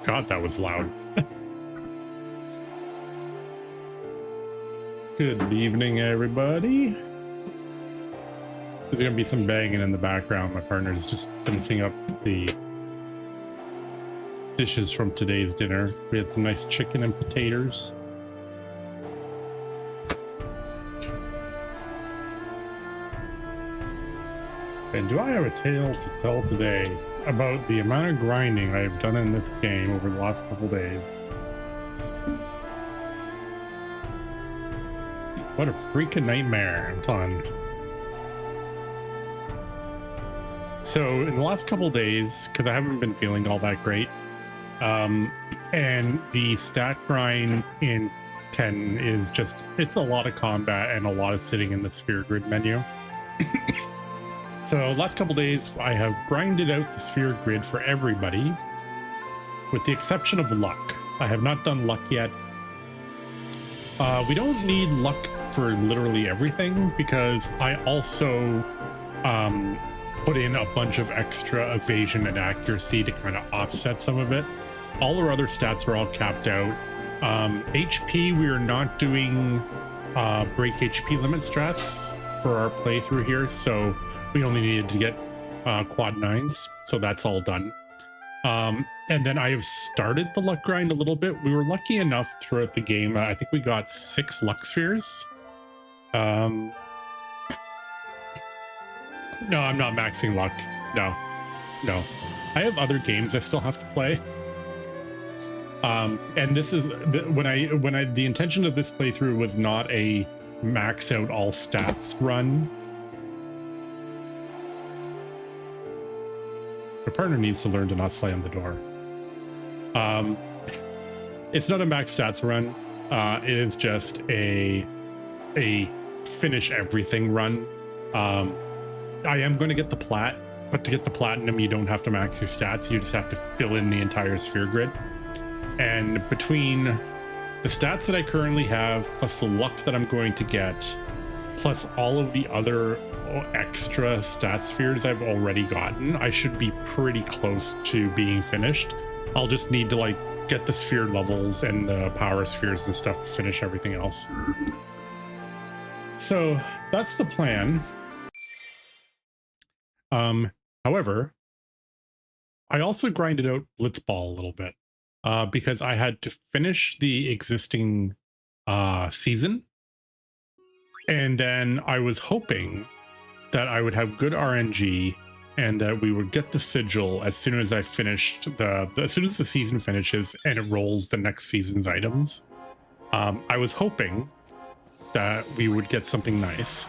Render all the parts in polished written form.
God, that was loud. Good evening, everybody. There's gonna be some banging in the background. My partner's just finishing up the dishes from today's dinner. We had some nice chicken and potatoes. And do I have a tale to tell today about the amount of grinding I've done in this game over the last couple days? What a freaking nightmare, I'm telling you. So in the last couple days, because I haven't been feeling all that great, and the stat grind in 10 is just, it's a lot of combat and a lot of sitting in the sphere grid menu. So last couple days, I have grinded out the sphere grid for everybody, with the exception of luck. I have not done luck yet. We don't need luck for literally everything, because I also put in a bunch of extra evasion and accuracy to kind of offset some of it. All our other stats are all capped out. HP, we are not doing break HP limit strats for our playthrough here, so we only needed to get quad 9s, so that's all done. And then I have started the luck grind a little bit. We were lucky enough throughout the game. I think we got 6 luck spheres. No, I'm not maxing luck. No. I have other games I still have to play. And this is the intention of this playthrough was not a max out all stats run. My partner needs to learn to not slam the door. It's not a max stats run. It is just a finish everything run. I am going to get the plat, but to get the platinum, you don't have to max your stats. You just have to fill in the entire sphere grid. And between the stats that I currently have, plus the luck that I'm going to get, plus all of the other extra stat spheres I've already gotten, I should be pretty close to being finished. I'll just need to like get the sphere levels and the power spheres and stuff to finish everything else. So that's the plan. However, I also grinded out Blitzball a little bit because I had to finish the existing season, and then I was hoping that I would have good RNG and that we would get the sigil as soon as I finished as soon as the season finishes and it rolls the next season's items. I was hoping that we would get something nice.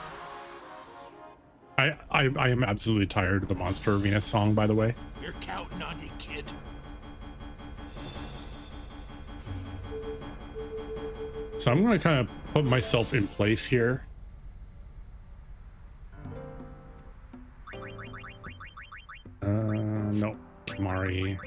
I am absolutely tired of the Monster Arena song, by the way. We're counting on you, kid. So I'm going to kind of put myself in place here. No, Kimari.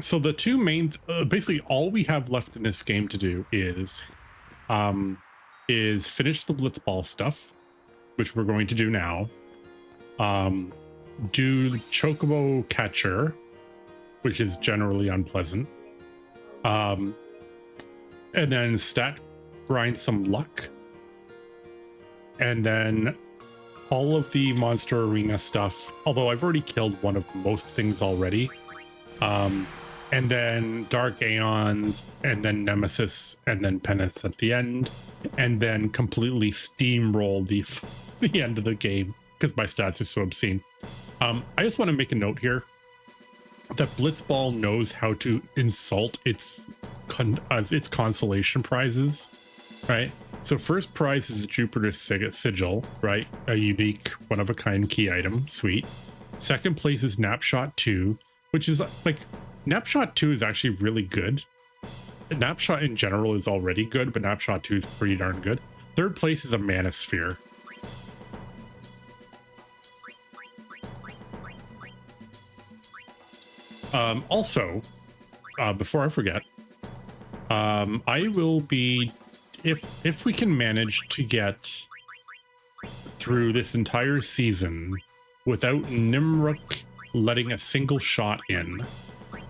So the two main, basically all we have left in this game to do is finish the Blitzball stuff, which we're going to do now. Do Chocobo Catcher, which is generally unpleasant. And then stat grind some luck. And then all of the Monster Arena stuff, although I've already killed one of most things already. And then Dark Aeons, and then Nemesis, and then Penance at the end, and then completely steamroll the end of the game because my stats are so obscene. I just want to make a note here that Blitzball knows how to insult its consolation prizes, right? So first prize is a Jupiter Sigil, right? A unique, one-of-a-kind key item, sweet. Second place is Napshot 2, which is like, Napshot 2 is actually really good. Napshot in general is already good, but Napshot 2 is pretty darn good. Third place is a Manosphere. Also, before I forget, I will be, if we can manage to get through this entire season without Nimruk letting a single shot in,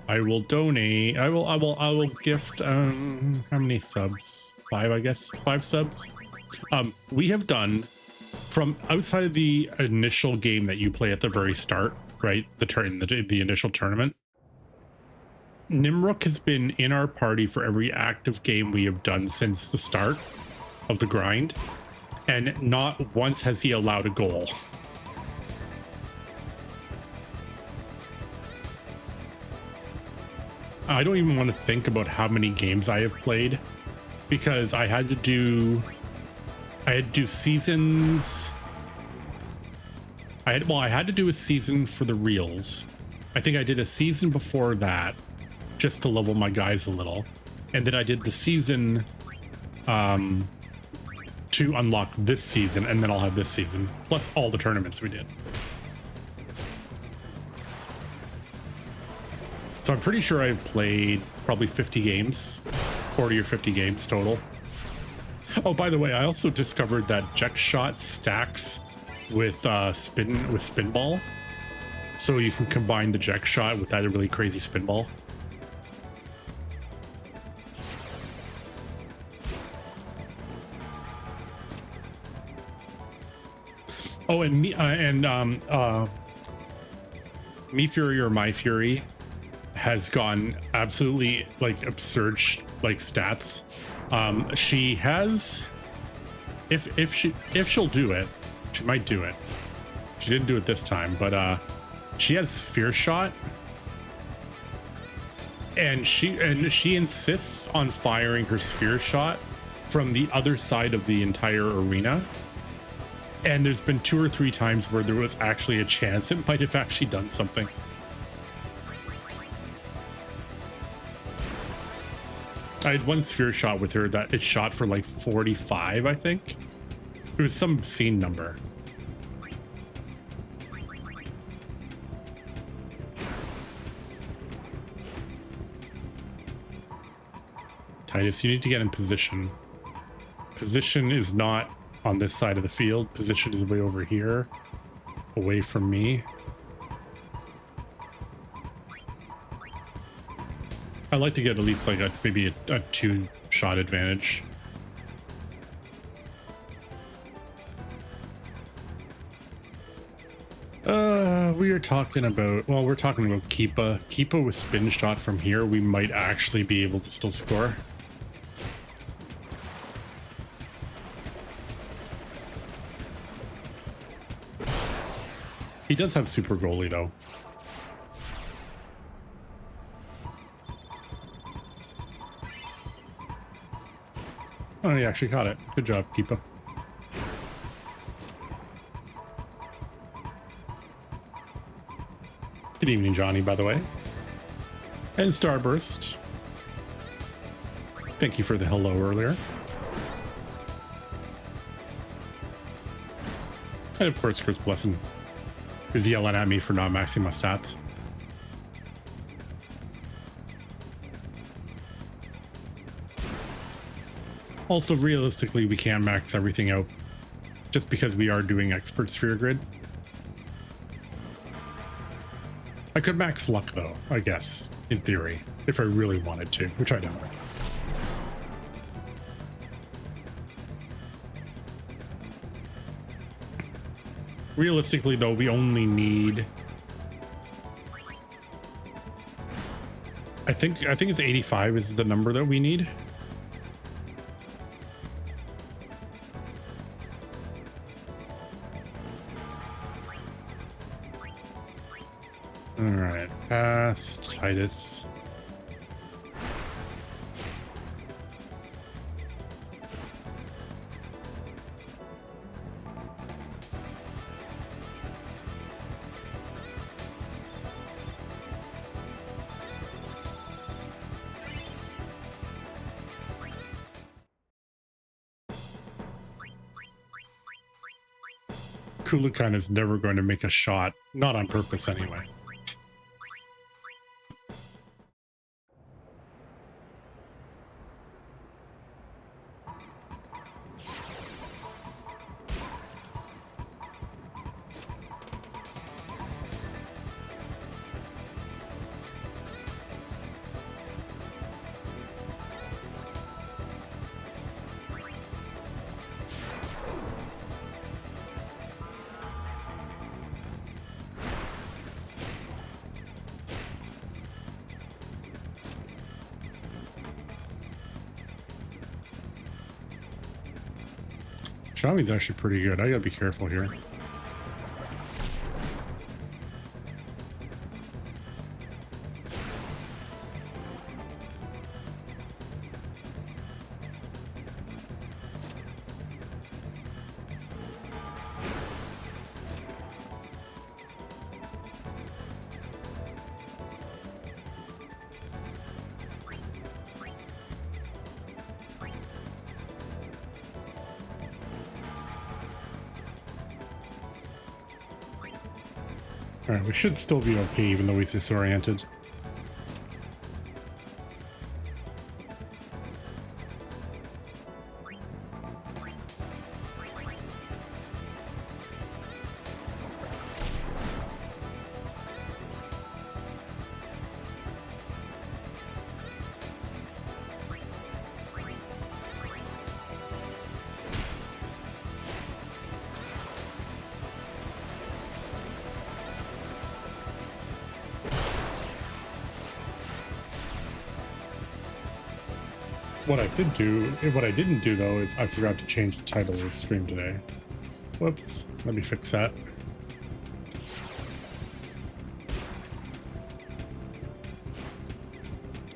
I will donate. I will gift. How many subs? 5, I guess. 5 subs. We have done from outside of the initial game that you play at the very start, right? The initial tournament. Nimruk has been in our party for every active game we have done since the start of the grind, and not once has he allowed a goal. I don't even want to think about how many games I have played, because I had to do seasons. I had to do a season for the reels. I think I did a season before that just to level my guys a little, and then I did the season to unlock this season, and then I'll have this season plus all the tournaments we did. So I'm pretty sure I've played probably 50 games, 40 or 50 games total. Oh, by the way, I also discovered that Jet Shot stacks with Spinball, so you can combine the Jet Shot with that really crazy Spinball. Oh, and Me Fury or My Fury has gone absolutely like absurd like stats. She has, if she'll do it, she might do it. She didn't do it this time, but she has Sphere Shot, and she insists on firing her Sphere Shot from the other side of the entire arena. And there's been 2 or 3 times where there was actually a chance it might have actually done something. I had one Sphere Shot with her that it shot for like 45, I think. It was some scene number. Titus, you need to get in position. Position is not on this side of the field. Position is way over here, away from me. I like to get at least like maybe a 2-shot advantage. We are talking about, well, we're talking about Keepa. Keepa with Spin Shot from here, we might actually be able to still score. He does have super goalie though. Oh, he actually caught it. Good job, Keepa. Good evening, Johnny, by the way. And Starburst. Thank you for the hello earlier. And of course, Chris Blesson, who's yelling at me for not maxing my stats. Also, realistically, we can't max everything out just because we are doing expert sphere grid. I could max luck though, I guess, in theory, if I really wanted to, which I don't. Realistically though, we only need, I think it's 85 is the number that we need. All right, past Titus. Kulikan is never going to make a shot, not on purpose anyway. Xiaomi's actually pretty good. I gotta be careful here. All right, we should still be okay, even though he's disoriented. What I didn't do though is I forgot to change the title of the stream today. Whoops, let me fix that.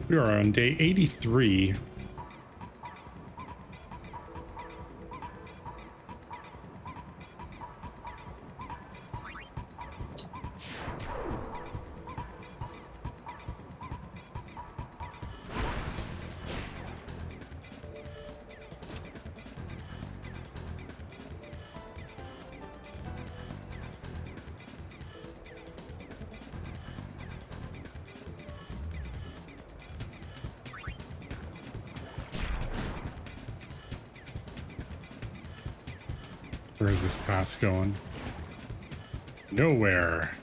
We are on day 83. Where is this pass going? Nowhere.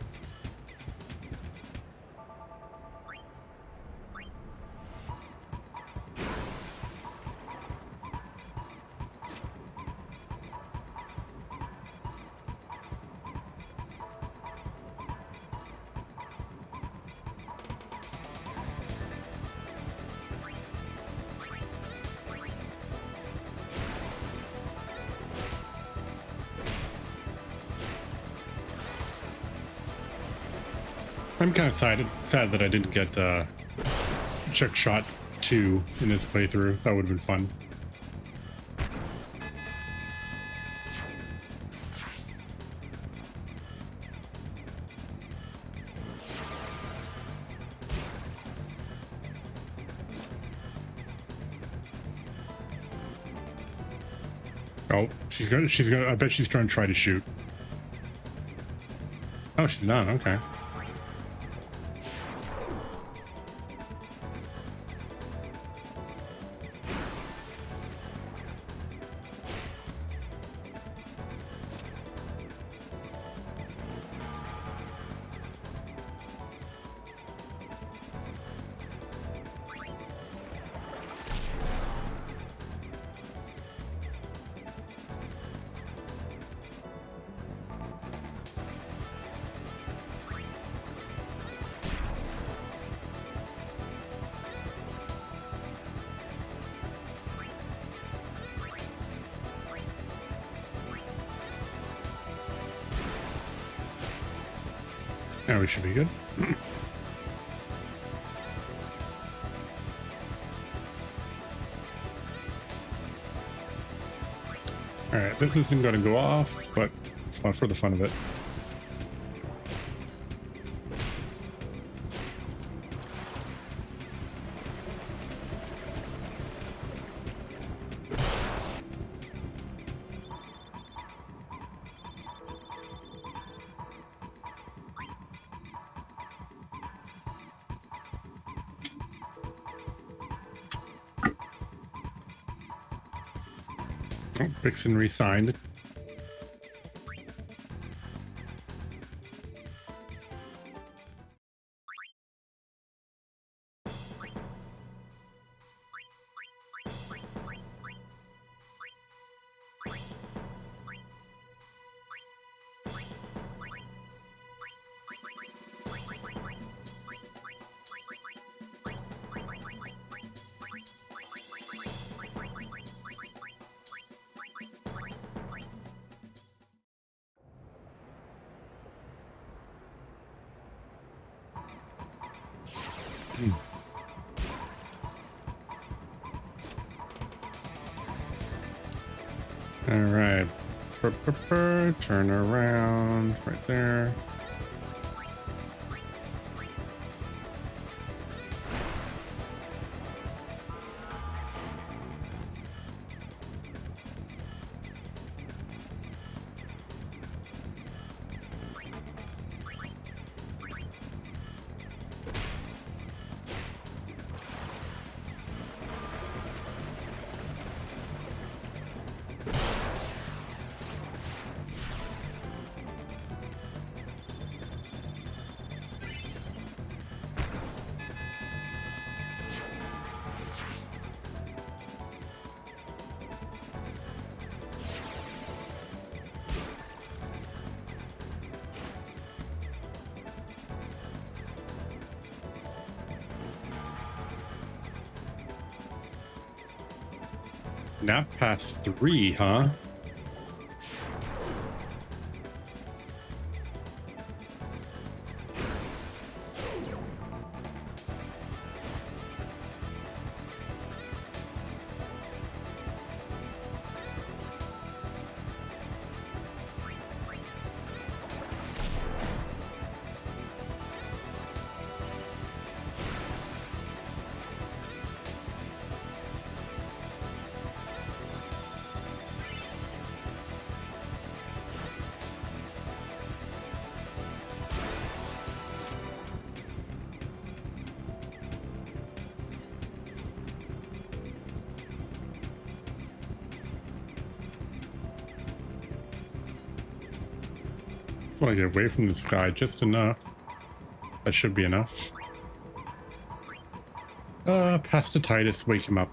I'm kind of sad that I didn't get Check Shot 2 in this playthrough. That would have been fun. Oh, she's gonna, I bet she's trying to try to shoot. Oh, she's not, okay. Now we should be good. All right, this isn't going to go off, but for the fun of it. Vixen re-signed. All right. Turn around right there. Nap past 3, huh? I want to get away from this guy just enough. That should be enough. Pastatitis, wake him up.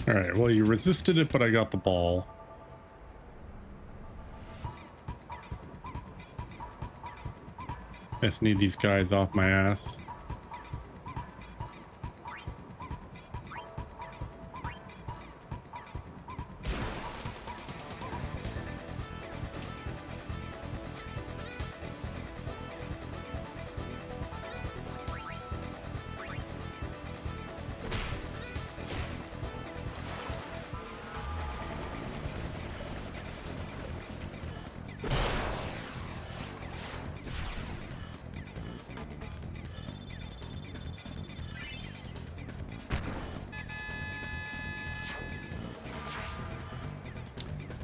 All right, well, you resisted it, but I got the ball. Just need these guys off my ass.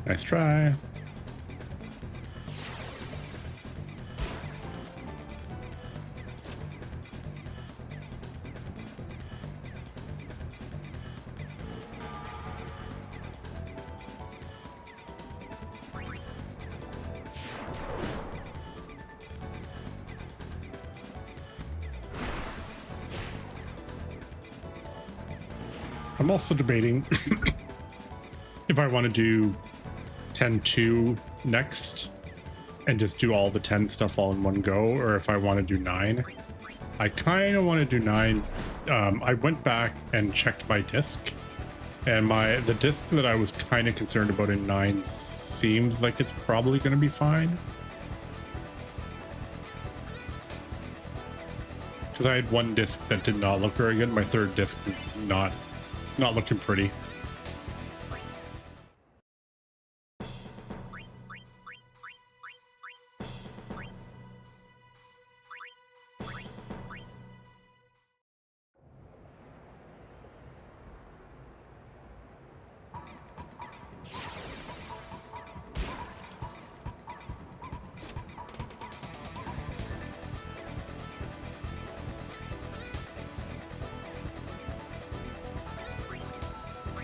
Nice try. I'm also debating if I want to do 10-2 next and just do all the 10 stuff all in one go, or if I want to do 9. I kind of want to do 9. I went back and checked my disc, and the disc that I was kind of concerned about in 9 seems like it's probably going to be fine. Because I had one disc that did not look very good. My third disc is not looking pretty.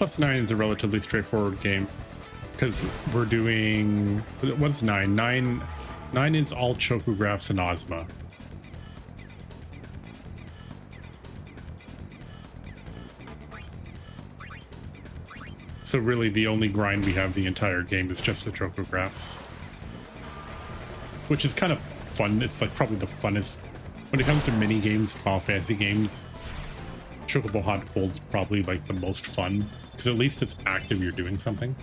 +9 is a relatively straightforward game because we're doing, what's 9? 9 is all chocographs and Ozma. So really the only grind we have the entire game is just the chocographs, which is kind of fun. It's like probably the funnest when it comes to mini games, Final Fantasy games. Chocobo Hot Gold's probably like the most fun because at least it's active, you're doing something.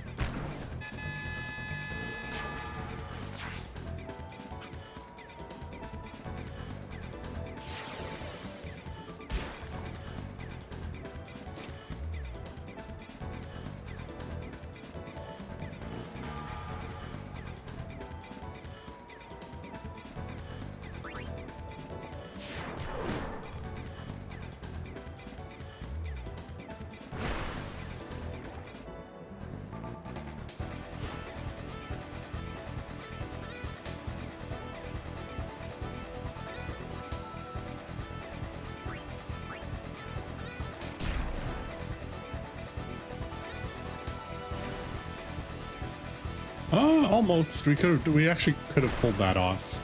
Almost. We actually could have pulled that off.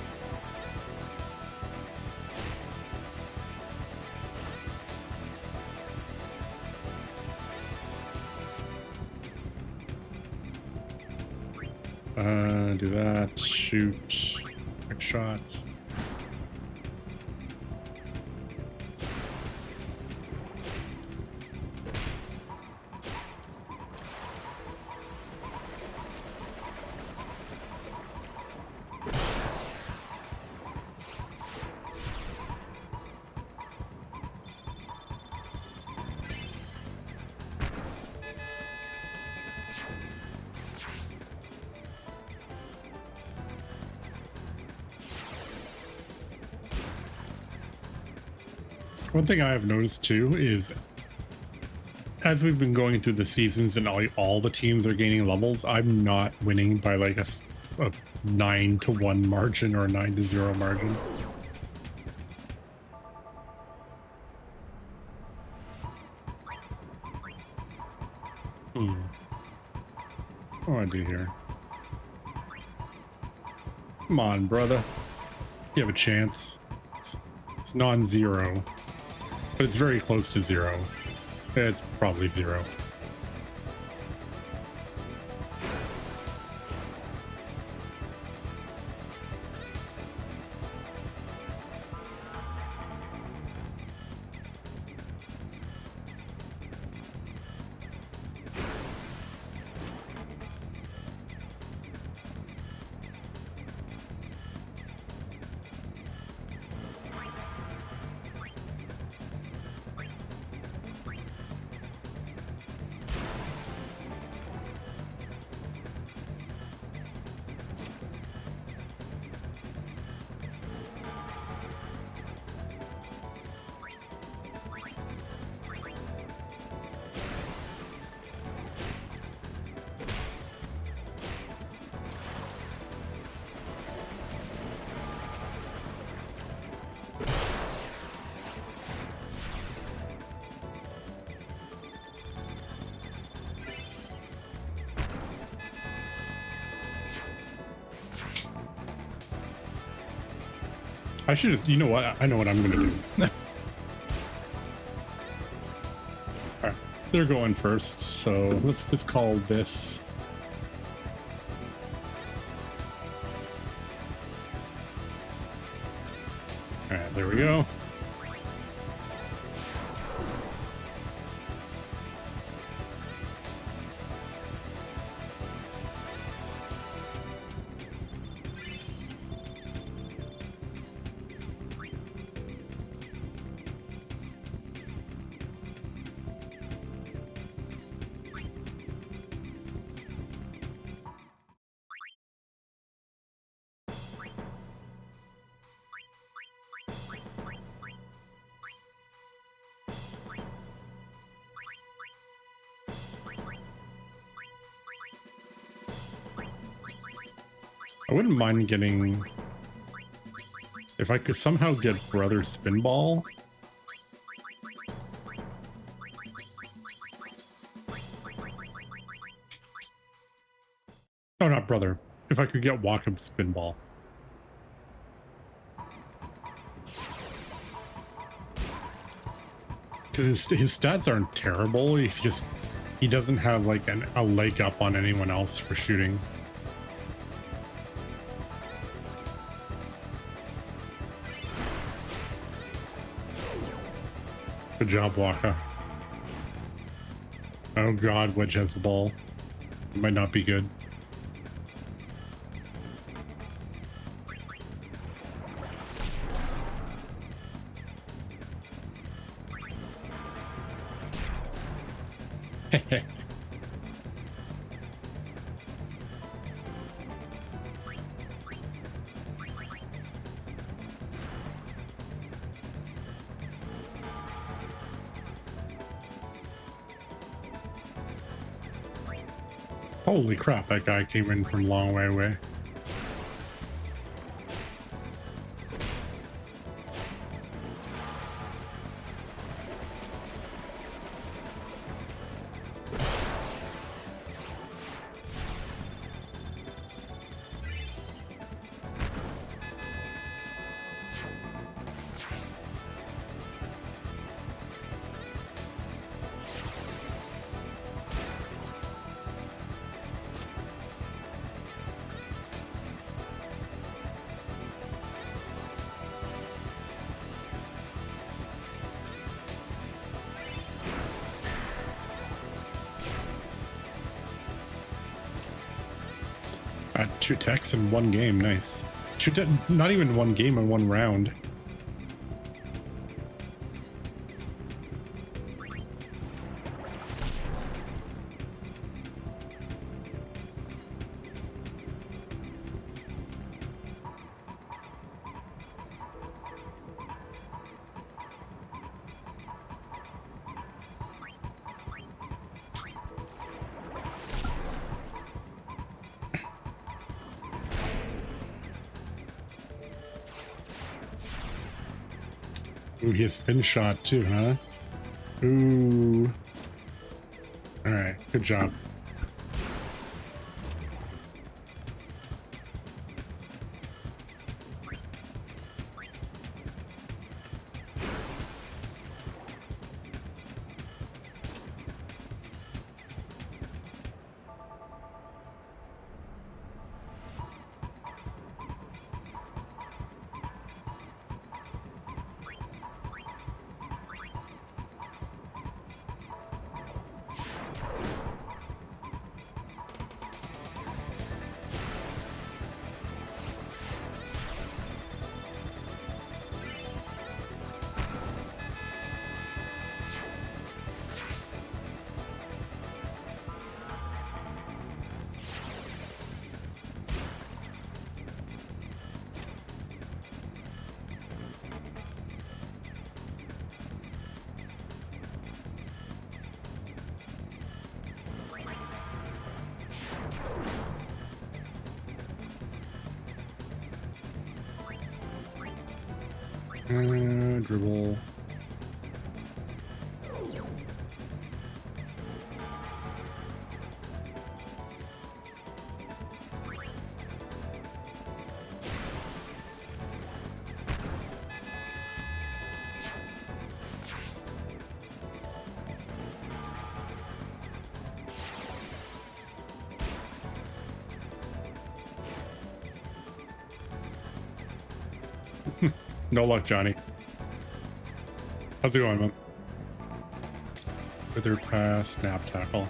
Do that. Shoot. Quick shot. One thing I have noticed too is as we've been going through the seasons and all the teams are gaining levels, I'm not winning by like a 9-1 margin or a 9-0 margin. What do I do here? Come on, brother. You have a chance. It's non-zero. But it's very close to zero. It's probably zero. I should just, you know what? I know what I'm gonna do. All right, they're going first, so let's just call this. All right, there we go. I wouldn't mind getting, if I could somehow get Brother Spinball. Oh, not Brother. If I could get Walkup Spinball. Because his stats aren't terrible. He he doesn't have like a leg up on anyone else for shooting. Good job, Waka. Oh god, Wedge has the ball. It might not be good. Holy crap, that guy came in from a long way away. Got 2 techs in 1 game, nice. Not even 1 game in 1 round. Ooh, he has spin shot too, huh? Ooh. All right, good job. Dribble. No luck, Johnny. How's it going, man? Wither pass, snap tackle.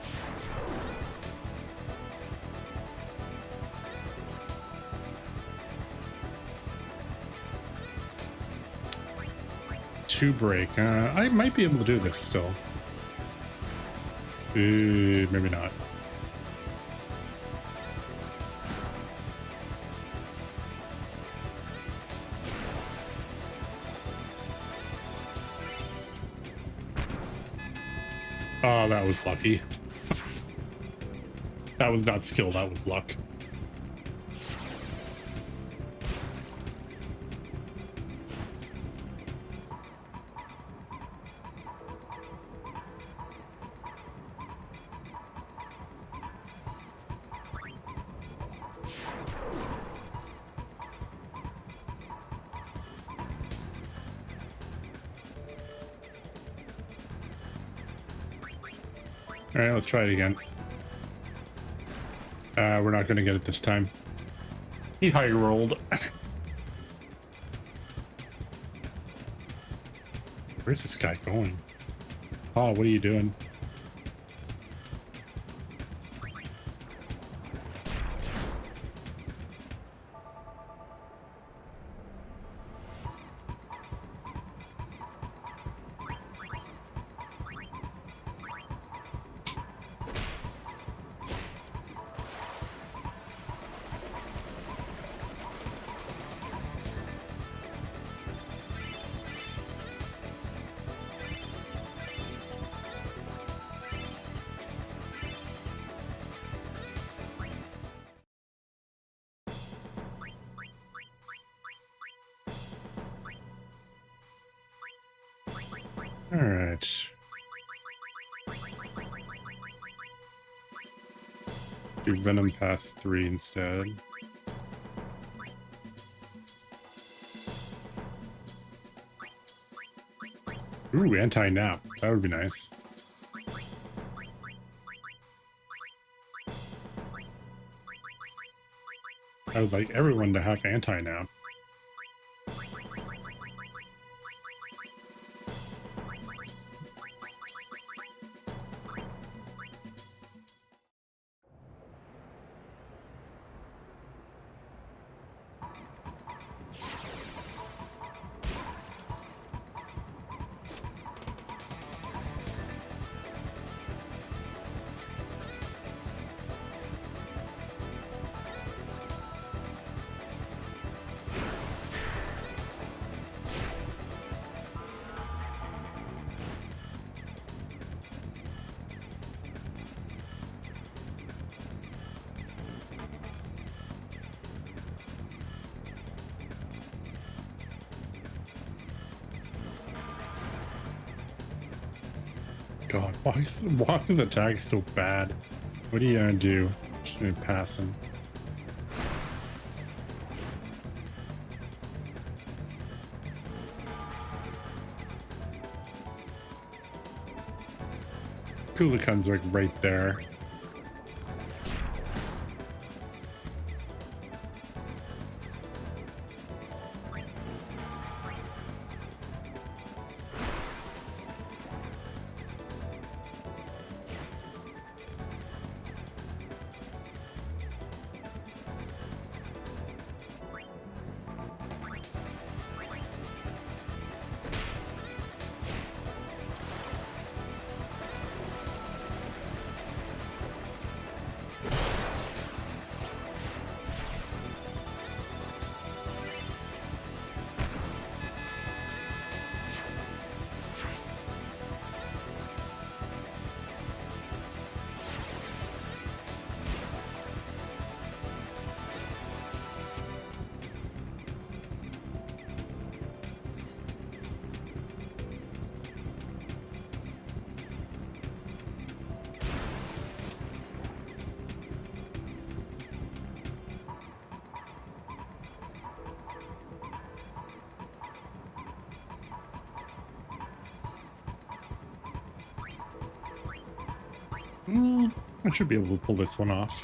Two break. I might be able to do this still. Maybe not. Oh, that was lucky. That was not skill, that was luck. All right, let's try it again. We're not going to get it this time. He high rolled. Where's this guy going? Oh, what are you doing? All right. Do Venom pass 3 instead. Ooh, anti-nap. That would be nice. I would like everyone to have anti-nap. God, Waka's attack is so bad. What are you gonna do? Just gonna pass him. Kulikan's like right there. I should be able to pull this one off.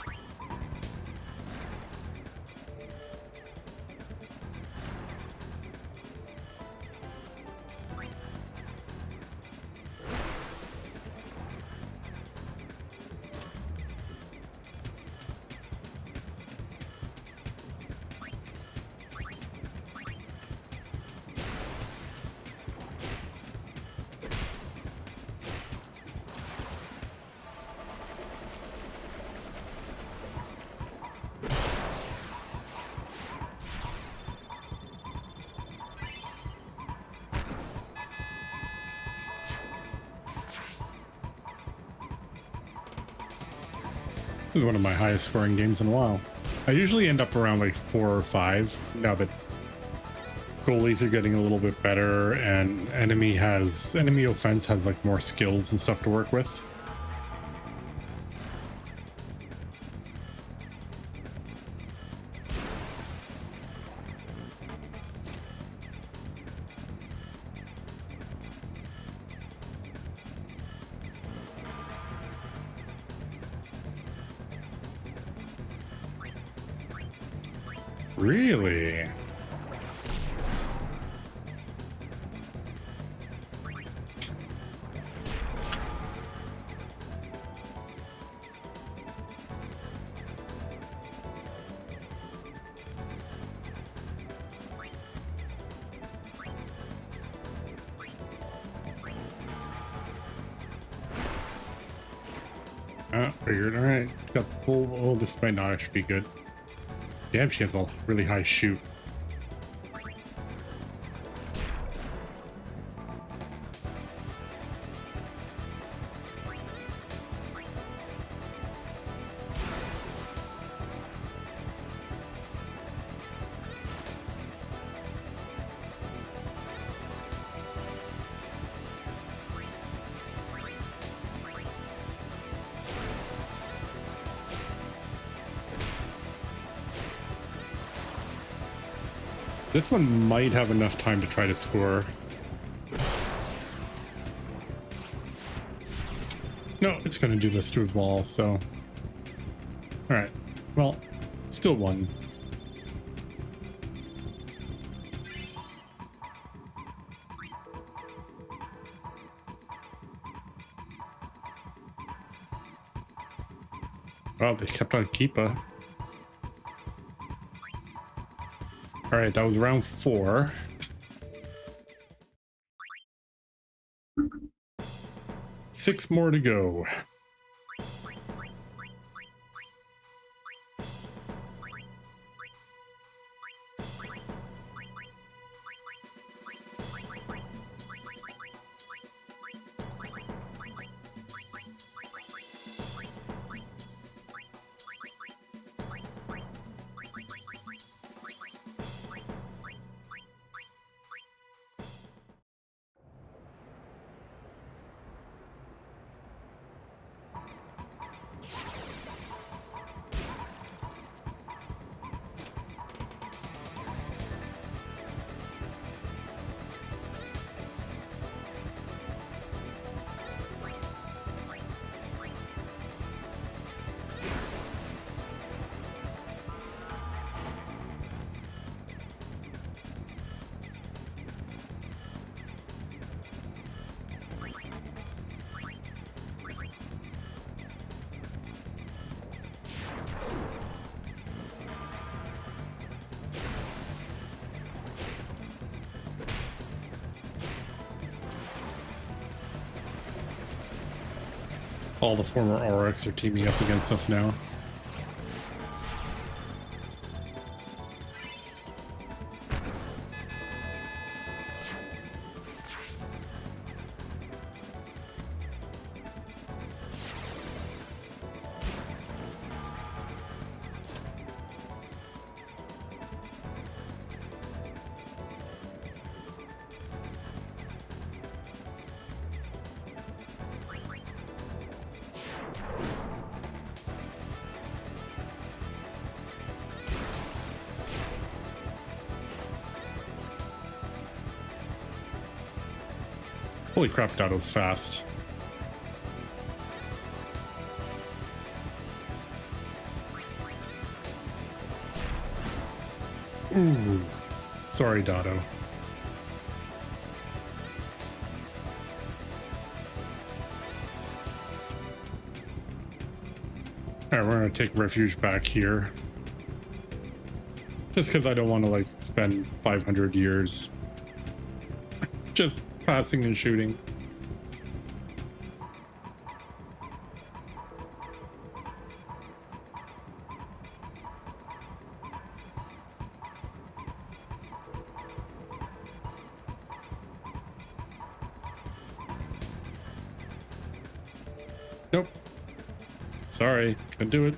This is one of my highest scoring games in a while. I usually end up around like 4 or 5 now that goalies are getting a little bit better and enemy offense has like more skills and stuff to work with. Really? Figured. All right. Got the full. Oh, this might not actually be good. Damn, she has a really high shoot. This one might have enough time to try to score. No, it's going to do this to a ball, so... Alright, well, still one. Wow, they kept on Keepa. All right, that was round 4. Six more to go. All the former RX are teaming up against us now. Holy crap, that was fast. Ooh. Sorry, Dotto. Alright, we're gonna take refuge back here. Just because I don't want to, like, spend 500 years just passing and shooting. Nope. Sorry, couldn't do it.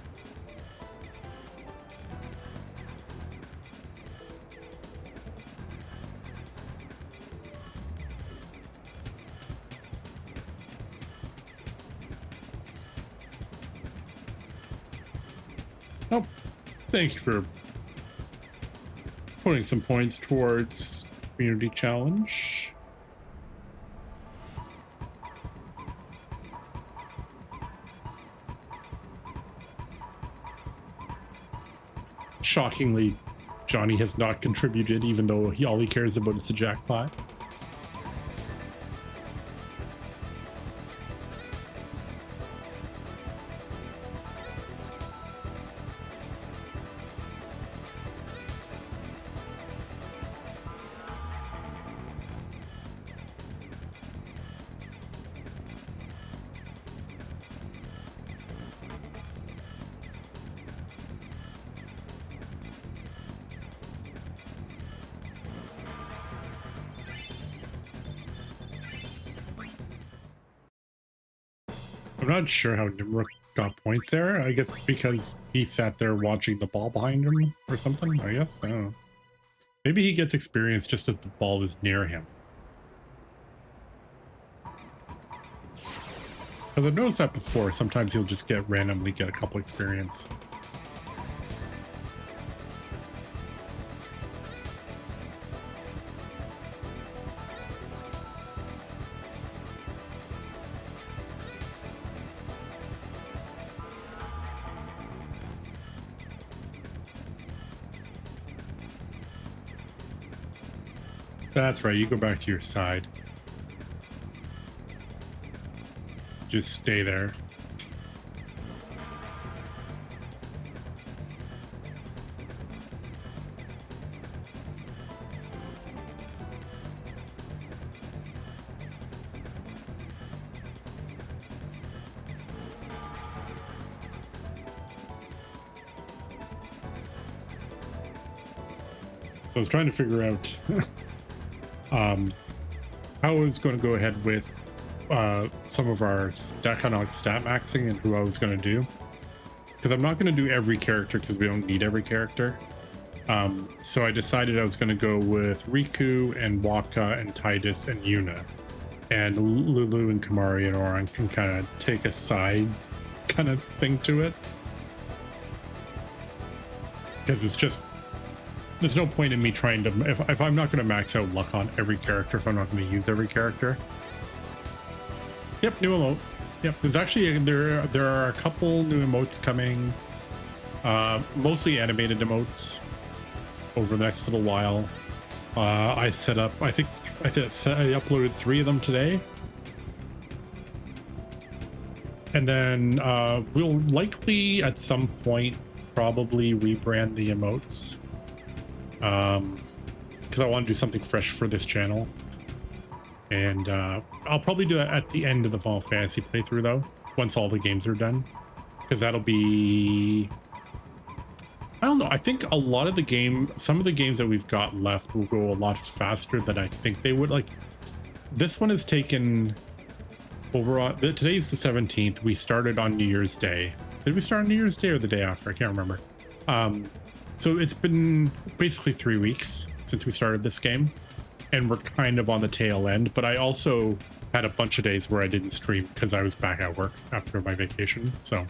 Nope. Thank you for putting some points towards community challenge. Shockingly, Johnny has not contributed, even though all he cares about is the jackpot. I'm not sure how Nimrod got points there. I guess because he sat there watching the ball behind him or something, I guess. I don't know. Maybe he gets experience just if the ball is near him. Because I've noticed that before. Sometimes he'll just randomly get a couple experience. That's right, you go back to your side. Just stay there. So I was trying to figure out how I was going to go ahead with some of our stat maxing and who I was going to do, because I'm not going to do every character because we don't need every character. So I decided I was going to go with Riku and Waka and Titus and Yuna, and Lulu and Kamari and Oran can kind of take a side kind of thing to it, because it's just, there's no point in me trying to, if I'm not going to max out luck on every character, if I'm not going to use every character. Yep, new emote. Yep, there's actually, there are a couple new emotes coming, mostly animated emotes over the next little while. I set up, I uploaded 3 of them today. And then we'll likely at some point probably rebrand the emotes. Because I want to do something fresh for this channel, and I'll probably do that at the end of the Final Fantasy playthrough, though, once all the games are done, because that'll be, I don't know, I think a lot of some of the games that we've got left will go a lot faster than I think they would. Like, this one has taken over on, today's the 17th, we started on New Year's Day. Did we start on New Year's Day or the day after? I can't remember. So it's been basically 3 weeks since we started this game, and we're kind of on the tail end, but I also had a bunch of days where I didn't stream because I was back at work after my vacation, so.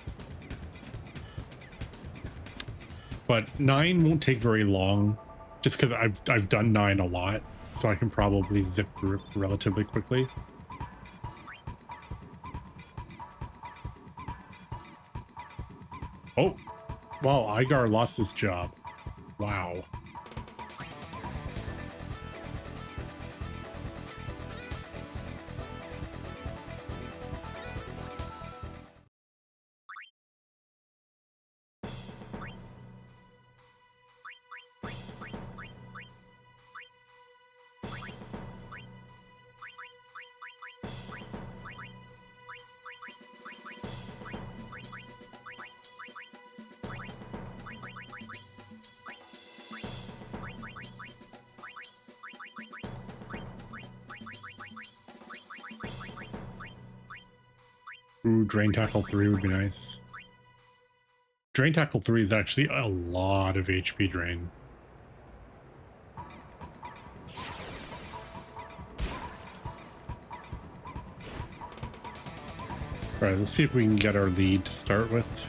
But 9 won't take very long, just because I've done 9 a lot, so I can probably zip through it relatively quickly. Oh, wow, Igar lost his job. Wow. Ooh, Drain Tackle 3 would be nice. Drain Tackle 3 is actually a lot of HP drain. Alright, let's see if we can get our lead to start with.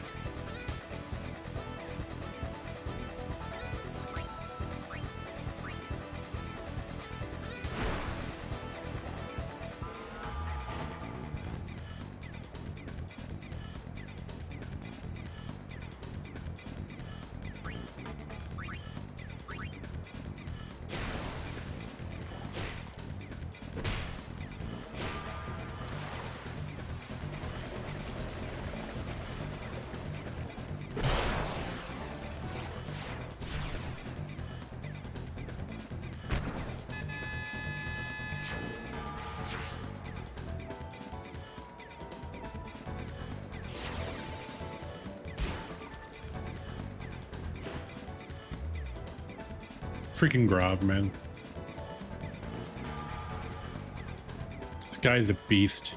freaking Grav, man. This guy's a beast.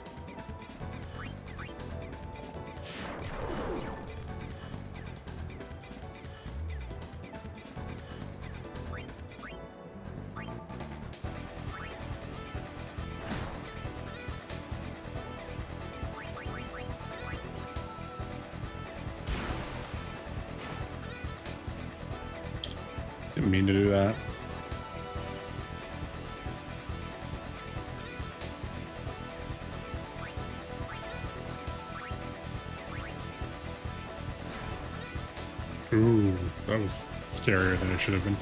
Didn't mean to do that. Ooh, that was scarier than it should have been.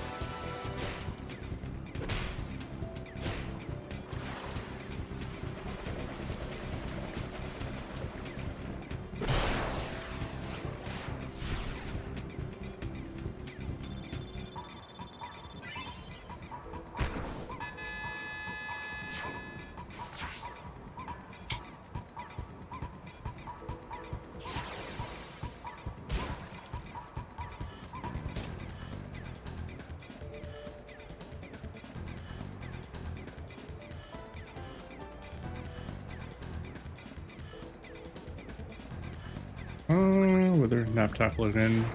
Whether nap tackle it in.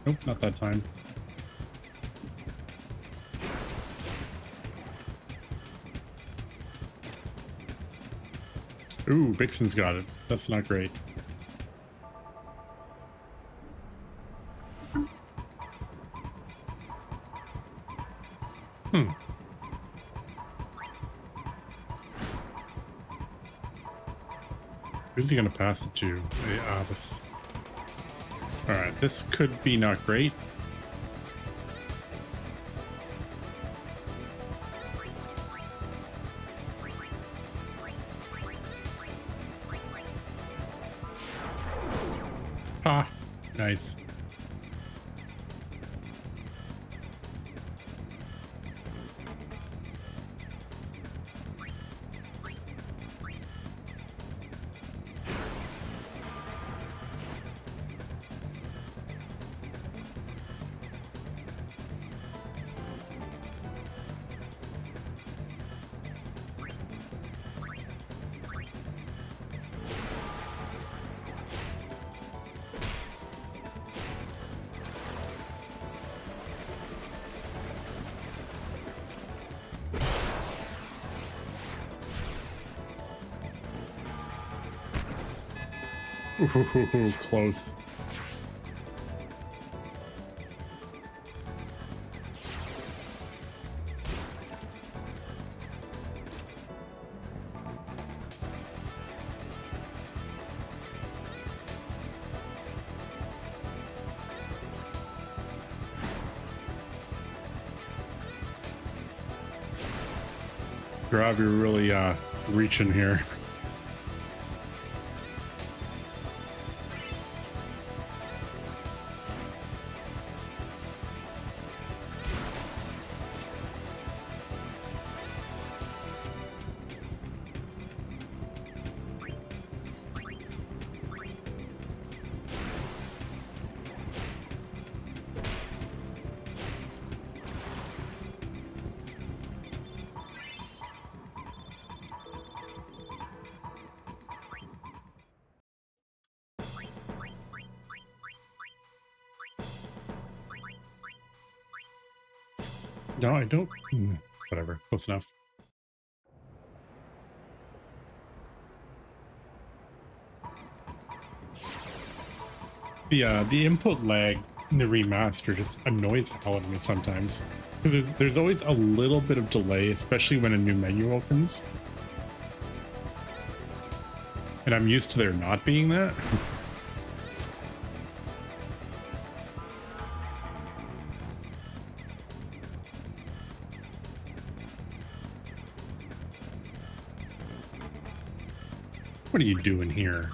Nope, not that time. Ooh, Bixen's got it. That's not great. Who's he gonna pass it to? This. All right, this could be not great. Ah, nice. Ooh, close. Grav, you're really reaching here. No, I don't. Whatever, close enough. The input lag in the remaster just annoys the hell out of me sometimes. There's always a little bit of delay, especially when a new menu opens. And I'm used to there not being that. What are you doing here?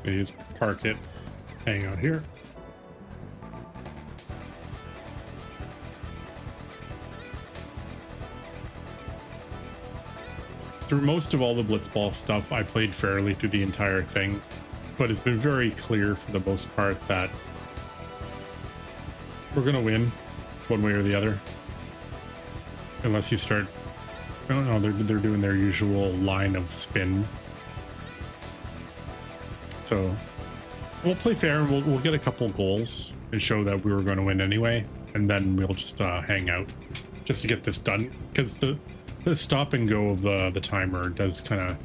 We just park it, hang out here. Through most of all the Blitzball stuff, I played fairly through the entire thing, but it's been very clear for the most part that we're gonna win one way or the other. Unless you start, I don't know, they're doing their usual line of spin. So we'll play fair and we'll get a couple goals and show that we were going to win anyway, and then we'll just hang out just to get this done, because the stop and go of the timer does kind of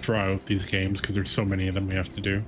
draw out these games because there's so many of them we have to do.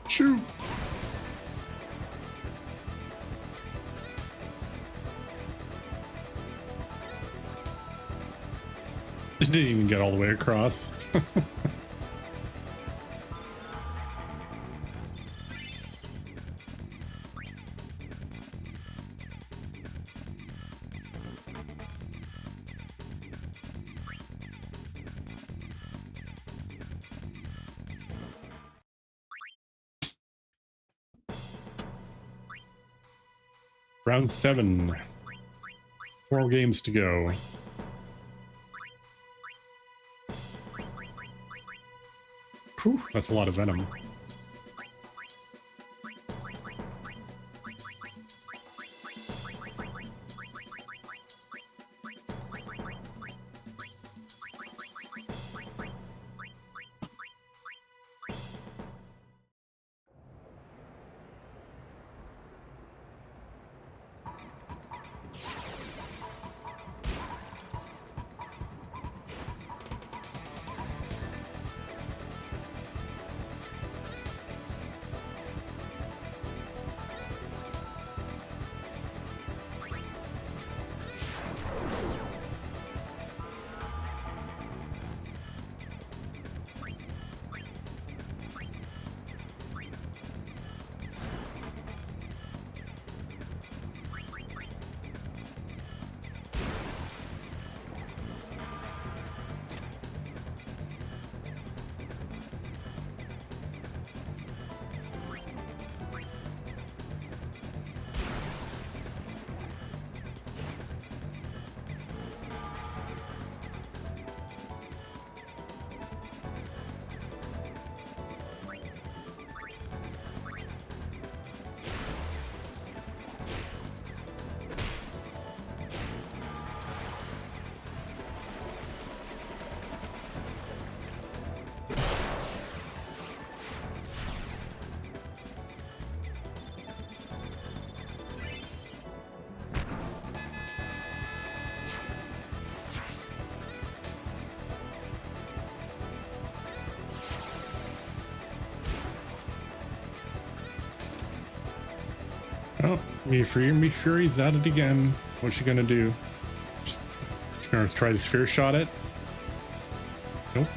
Shoot! It didn't even get all the way across. Round 7. 4 games to go. Whew, that's a lot of venom. Oh, Fury's at it again. What's she gonna do? She's gonna try to sphere shot it? Nope.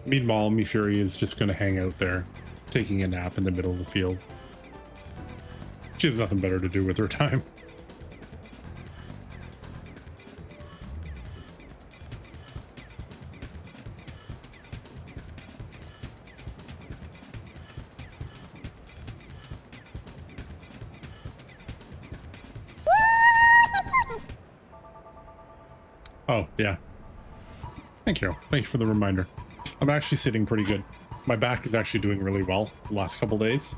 Meanwhile, Fury is just going to hang out there, taking a nap in the middle of the field. She has nothing better to do with her time. Oh, yeah. Thank you. Thank you for the reminder. I'm actually sitting pretty good. My back is actually doing really well the last couple days.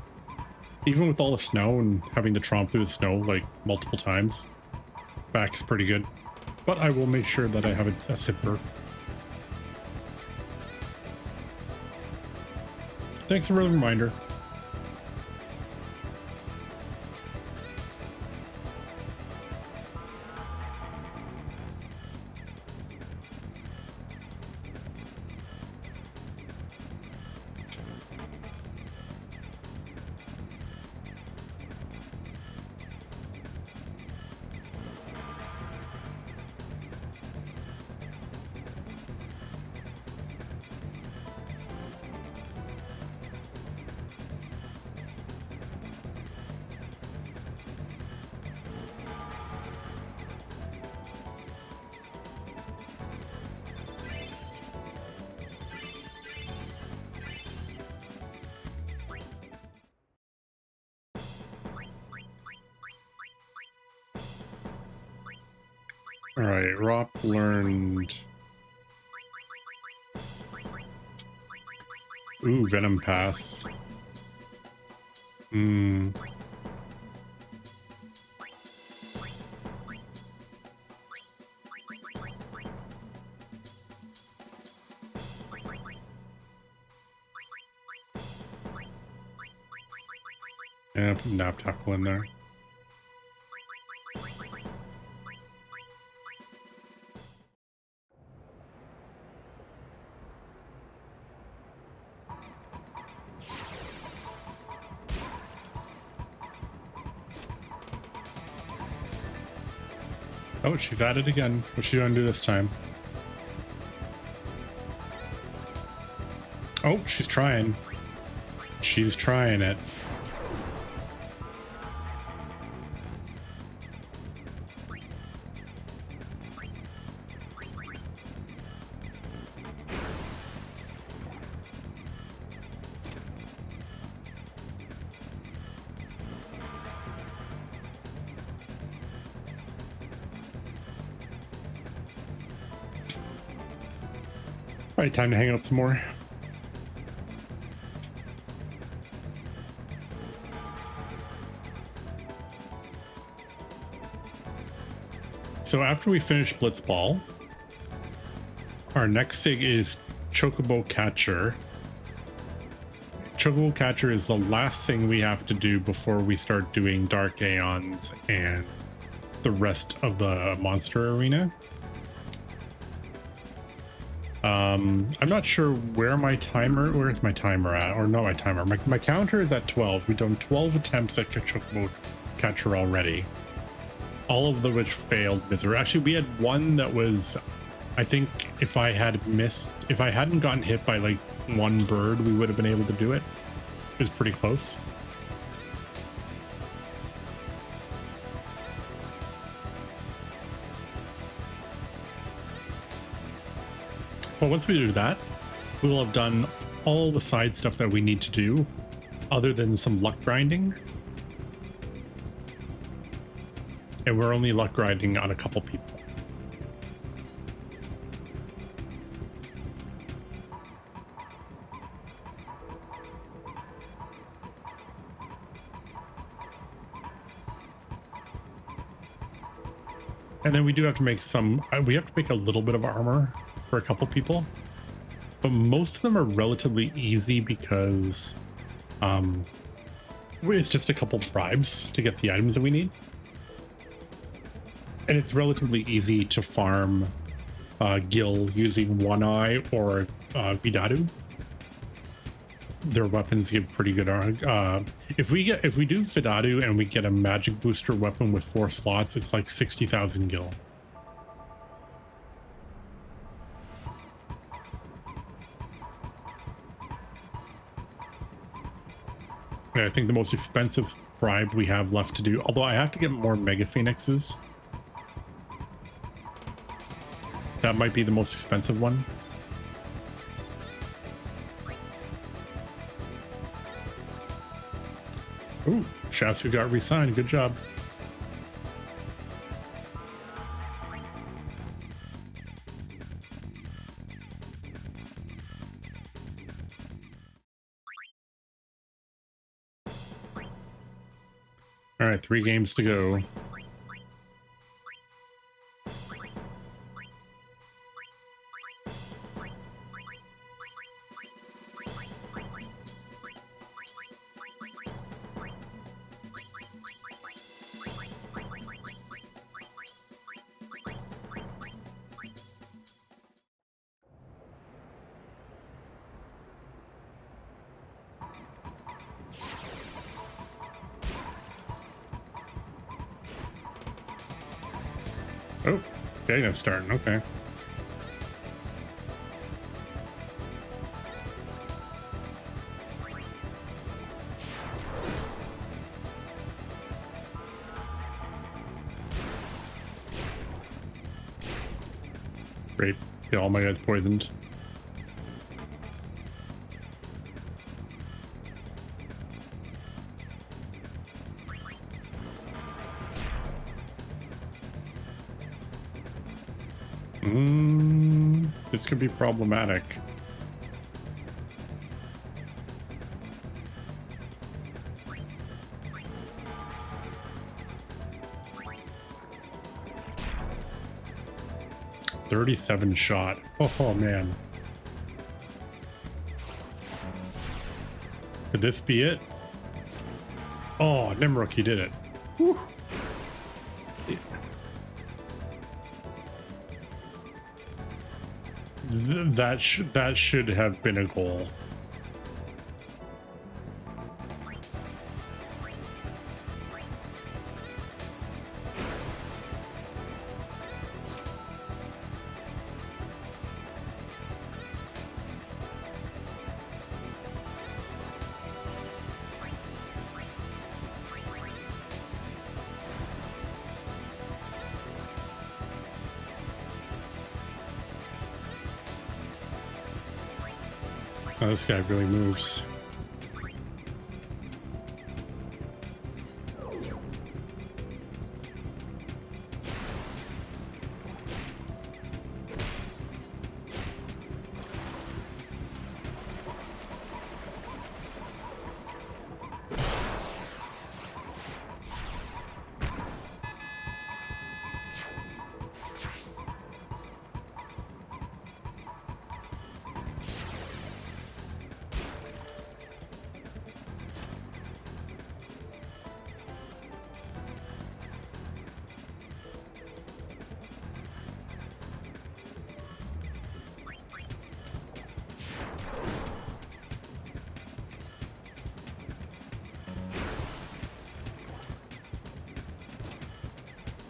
Even with all the snow and having to tromp through the snow like multiple times, back's pretty good. But I will make sure that I have a sipper. Thanks for the reminder. All right, Rop learned. Ooh, Venom Pass. Yeah, put Nap Tackle in there. Oh, she's at it again. What's she gonna do this time? Oh, she's trying. She's trying it. All right, time to hang out some more. So after we finish Blitzball, our next SIG is Chocobo Catcher. Chocobo Catcher is the last thing we have to do before we start doing Dark Aeons and the rest of the monster arena. I'm not sure where's my timer at, or not my timer. My counter is at 12. We've done 12 attempts at Chocobo Catcher already. All of them which failed miserably. Actually, we had one that was, I think if I hadn't gotten hit by like one bird, we would have been able to do it. It was pretty close. But once we do that, we will have done all the side stuff that we need to do, other than some luck grinding. And we're only luck grinding on a couple people. And then we do have to make we have to make a little bit of armor for a couple people, but most of them are relatively easy because it's just a couple bribes to get the items that we need. And it's relatively easy to farm Gil using One Eye or Vidadu. Their weapons give pretty good if we do Vidadu and we get a magic booster weapon with 4 slots, it's like 60,000 Gil. Yeah, I think the most expensive bribe we have left to do, although I have to get more Mega Phoenixes. That might be the most expensive one. Ooh, Shasu got re-signed. Good job. All right, 3 games to go. Oh, okay, that's starting. Okay. Great. Get all my guys poisoned. This could be problematic. $37 shot. Oh man. Could this be it? Oh, Nimrok, you did it. Whew. That should have been a goal. Oh, this guy really moves.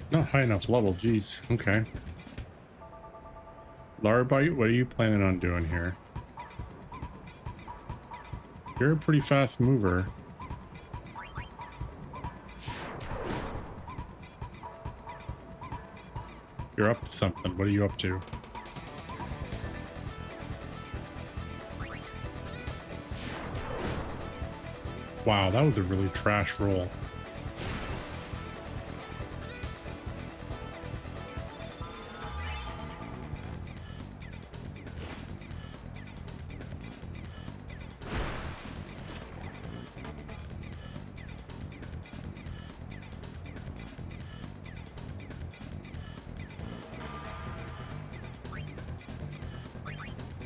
Not high enough level, geez. Okay. Larbite, what are you planning on doing here? You're a pretty fast mover. You're up to something. What are you up to? Wow, that was a really trash roll.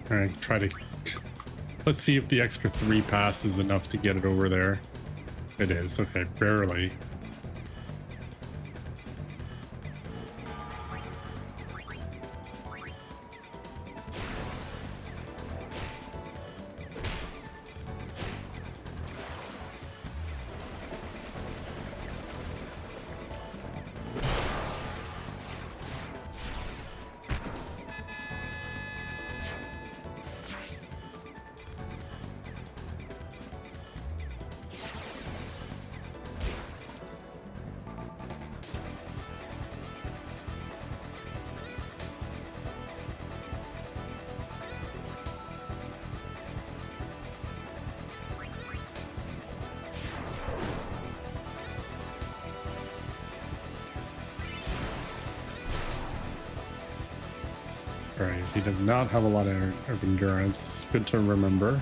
All right, try to... Let's see if the extra 3 passes enough to get it over there. It is. Okay, barely. Right, he does not have a lot of endurance. Good to remember.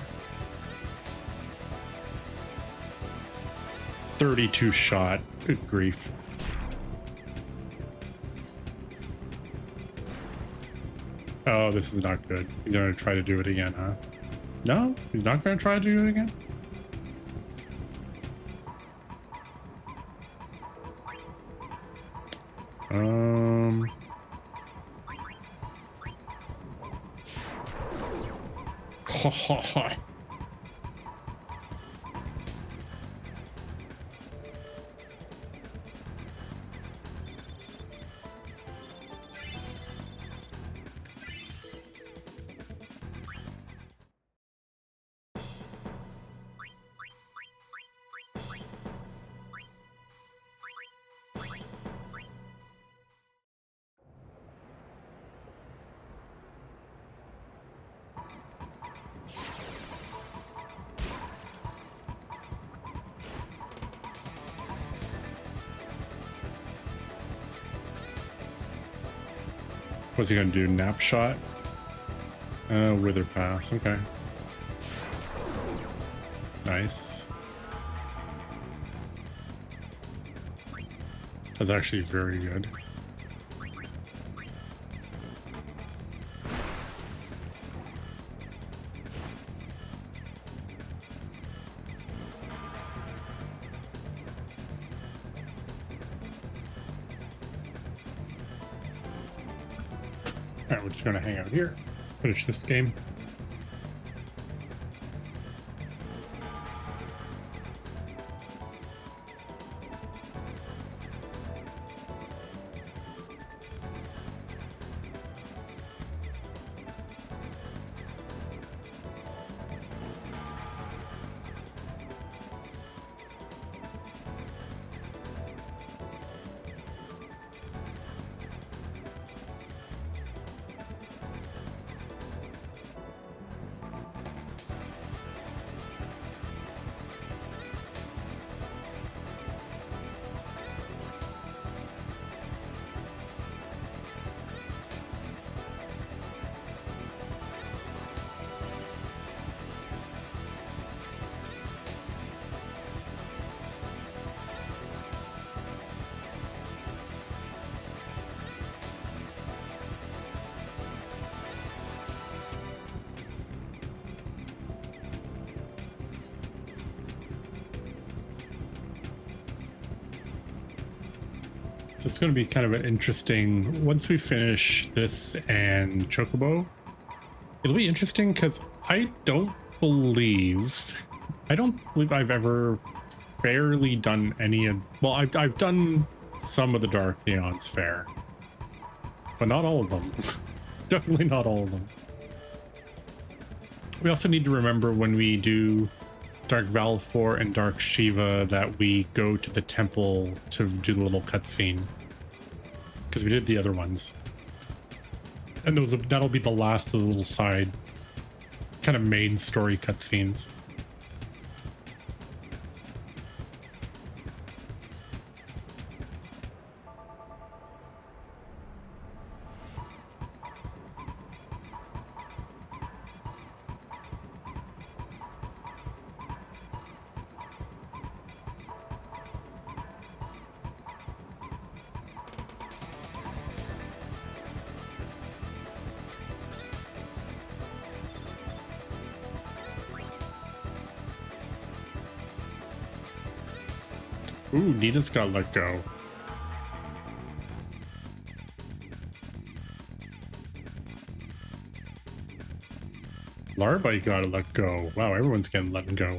32 shot. Good grief. Oh, this is not good. He's gonna try to do it again, huh? No, he's not gonna try to do it again. Um. What's he gonna do? Nap shot? Wither pass. Okay. Nice. That's actually very good. All right, we're just gonna hang out here, finish this game. So it's going to be kind of an interesting, once we finish this and Chocobo, it'll be interesting because I don't believe I've ever fairly done any of, well, I've done some of the Dark Neons fair, but not all of them. Definitely not all of them. We also need to remember when we do Dark Valfor and Dark Shiva that we go to the temple to do the little cutscene, because we did the other ones, and that'll be the last of the little side kind of main story cutscenes. Ooh, Nina's got let go. Larvae got let go. Wow, everyone's getting let go.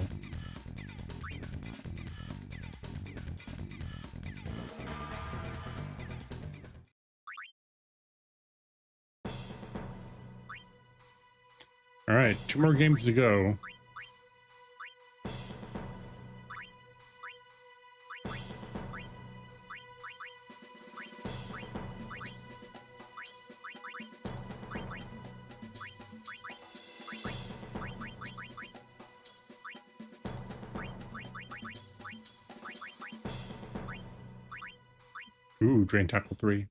All right, 2 more games to go. Ooh, Drain Tackle 3.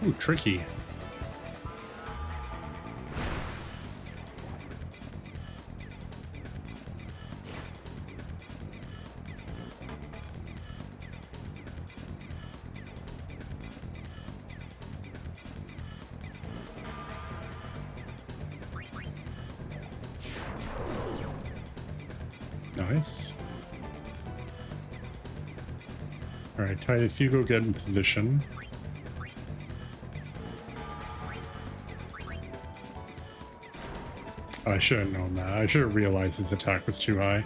Ooh, tricky. Nice. All right, Titus, you go get in position. I should have known that. I should have realized his attack was too high.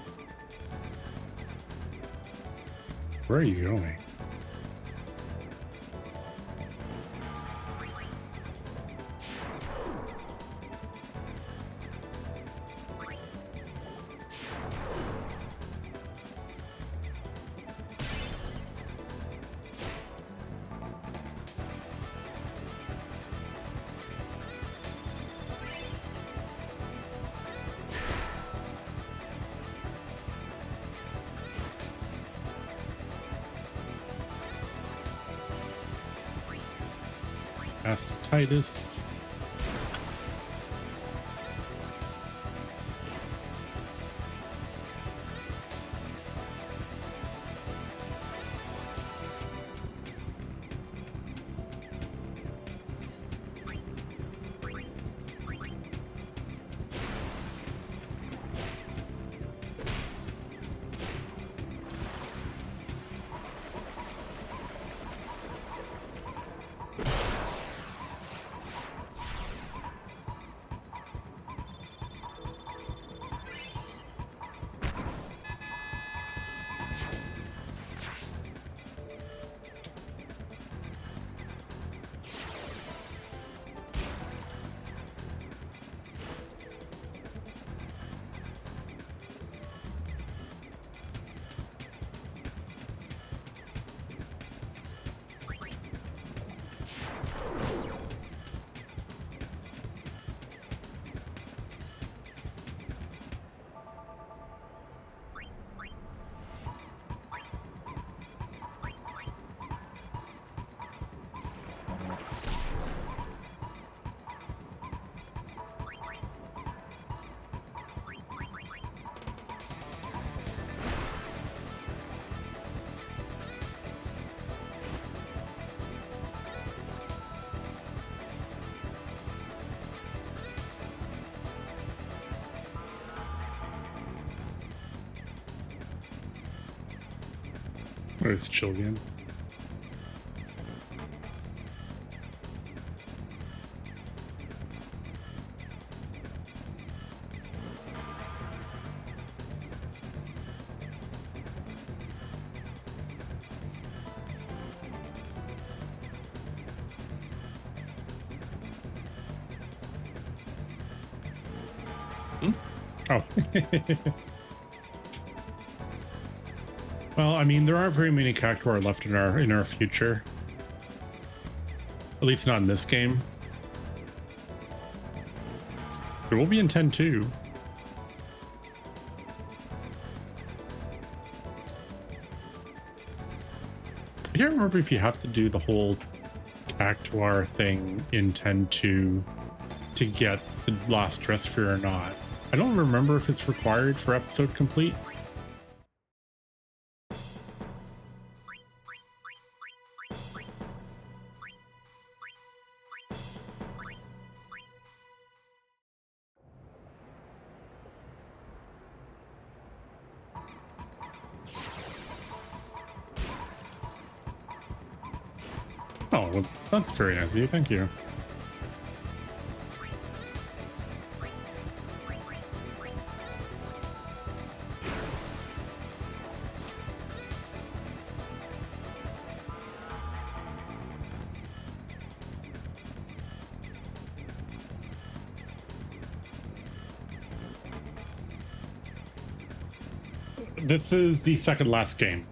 Where are you going? Past Titus. Where's Chillian? Oh. Well, I mean, there aren't very many Cactuar left in our future. At least not in this game. There will be in 10-2. I can't remember if you have to do the whole Cactuar thing in 10-2 to get the last dress sphere or not. I don't remember if it's required for episode complete. Oh, well, that's very nice of you. Thank you. This is the second last game.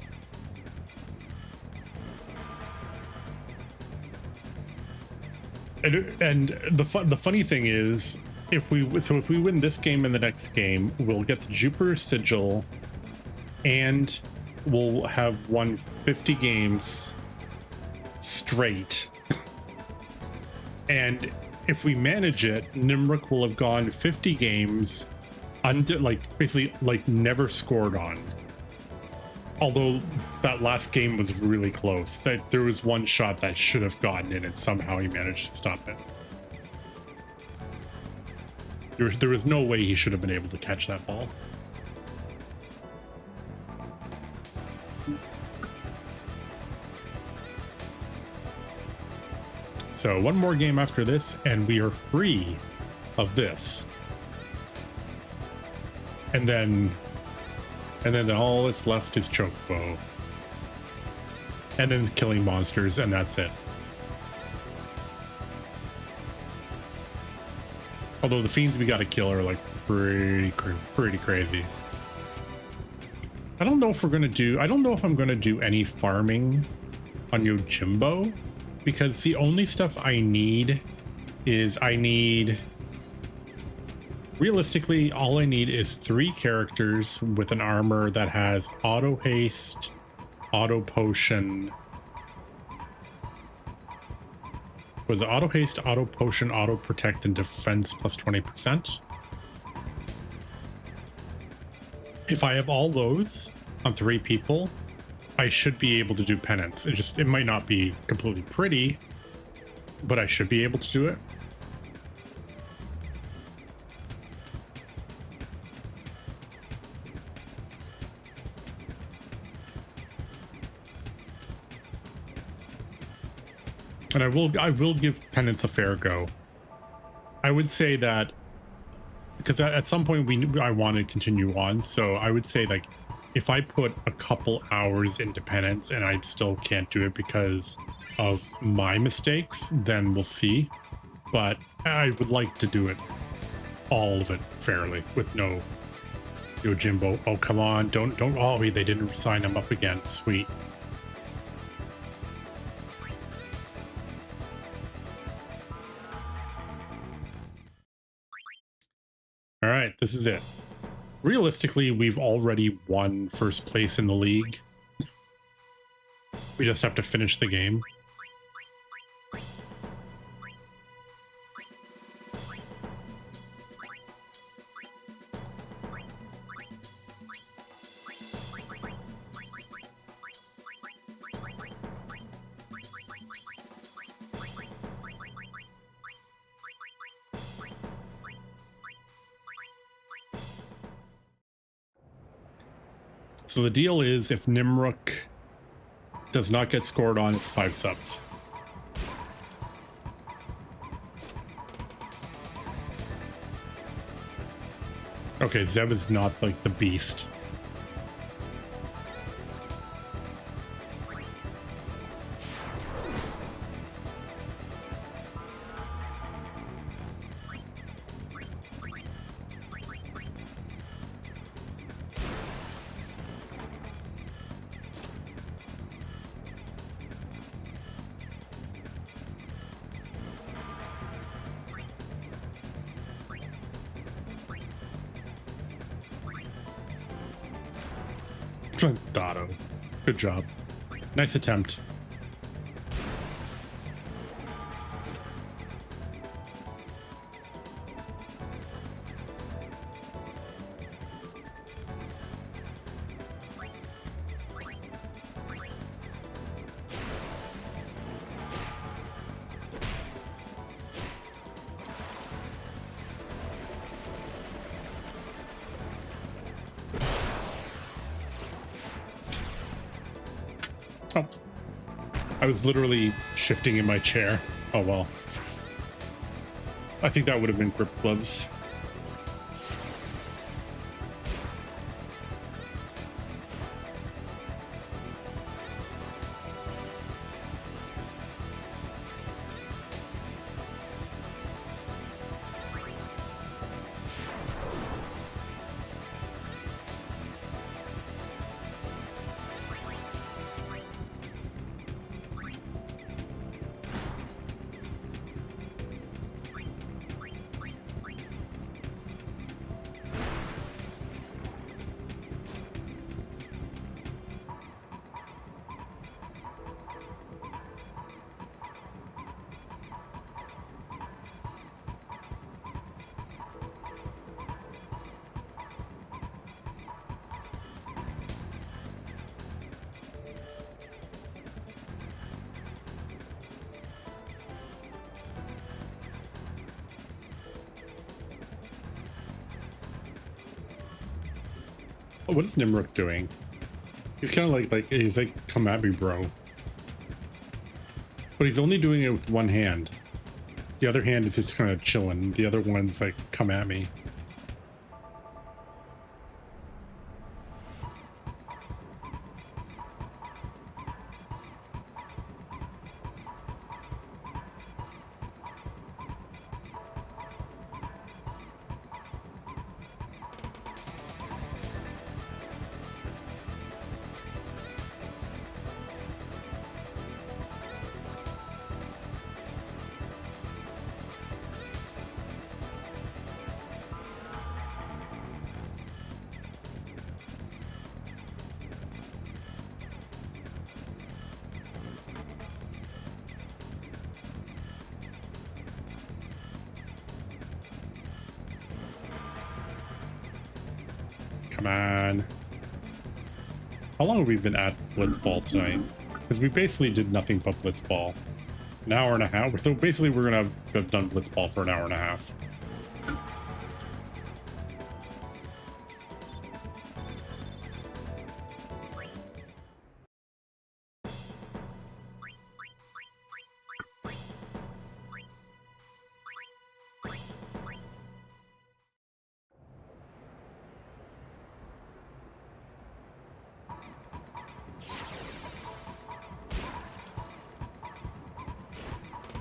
And the funny thing is, if we win this game and the next game, we'll get the Jupiter Sigil, and we'll have won 50 games straight And if we manage it, Nimruk will have gone 50 games, basically never scored on. Although that last game was really close. There was one shot that should have gotten in, and somehow he managed to stop it. There was no way he should have been able to catch that ball. So one more game after this, and we are free of this. And then all that's left is Chocobo. And then killing monsters, and that's it. Although the fiends we gotta kill are like pretty crazy. I don't know if I'm gonna do any farming on Yojimbo, because the only stuff I need is realistically, all I need is 3 characters with an armor that has auto haste, auto potion. Was it auto haste, auto potion, auto protect, and defense plus 20%? If I have all those on 3 people, I should be able to do penance. It might not be completely pretty, but I should be able to do it. And I will give penance a fair go. I would say that because at some point I want to continue on, so I would say like if I put a couple hours into penance and I still can't do it because of my mistakes, then we'll see. But I would like to do it, all of it, fairly, with no Yojimbo. Oh, come on, don't. Oh, they didn't sign him up again. Sweet. All right, this is it. Realistically, we've already won first place in the league. We just have to finish the game. So the deal is, if Nimruk does not get scored on, it's 5 subs. Okay, Zeb is not like the beast. Dotto. Good job. Nice attempt. Oh, I was literally shifting in my chair. Oh well. I think that would have been grip gloves. What is Nimrod doing? He's kind of he's like, come at me, bro. But he's only doing it with one hand. The other hand is just kind of chilling. The other one's like, come at me. Come on. How long have we been at Blitzball tonight? Because we basically did nothing but Blitzball. An hour and a half. So basically we're going to have done Blitzball for an hour and a half.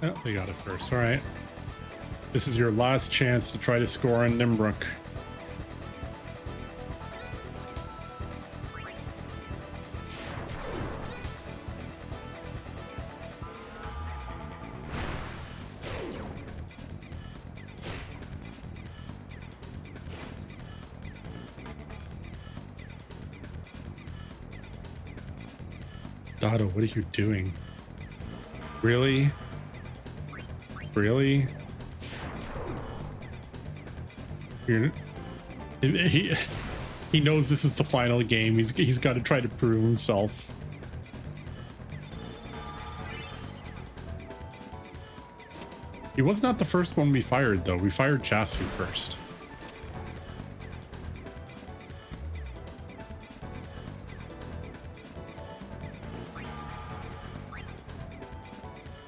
Oh, they got it first. All right. This is your last chance to try to score on Nimbrook. Dotto, what are you doing? Really? Really? He knows this is the final game. He's got to try to prove himself. He was not the first one we fired, though. We fired Chasu first.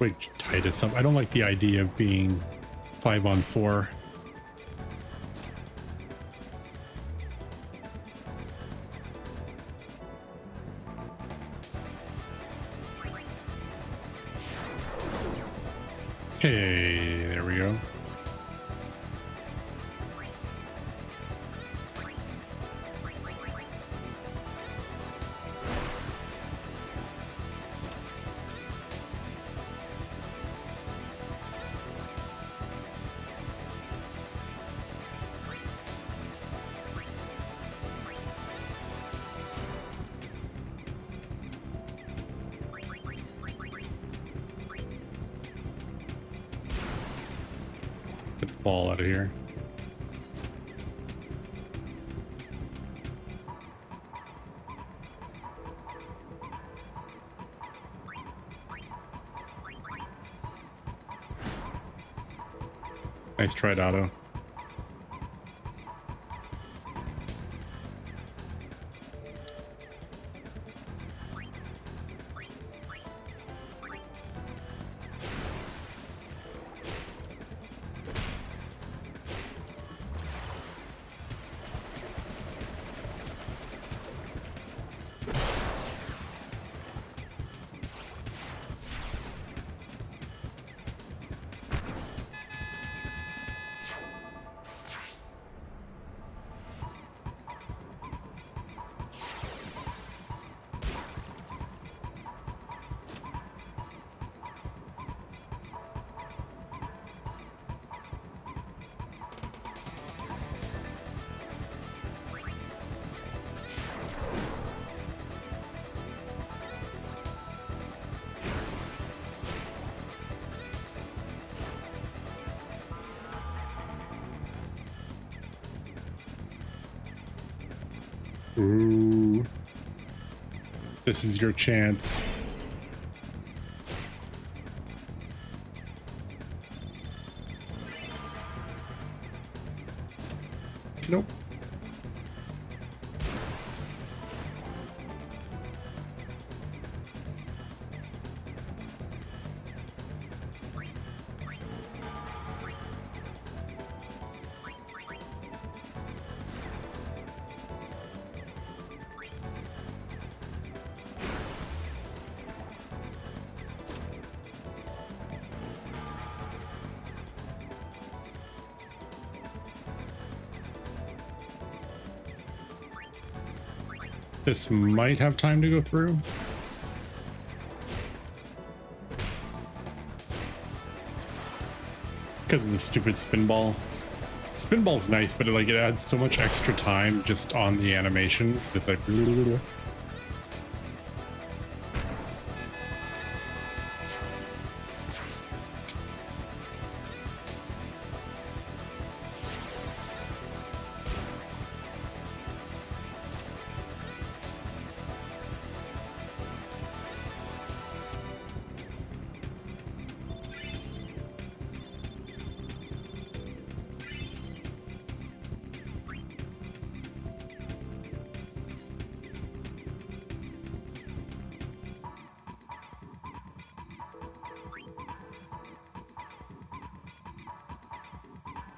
Wait, Titus, I don't like the idea of being 5-on-4. Hey, there we go. Get the ball out of here. Nice try, Dotto. Ooh. This is your chance. Nope. This might have time to go through. Because of the stupid spinball. Spinball's nice, but it adds so much extra time just on the animation. It's like...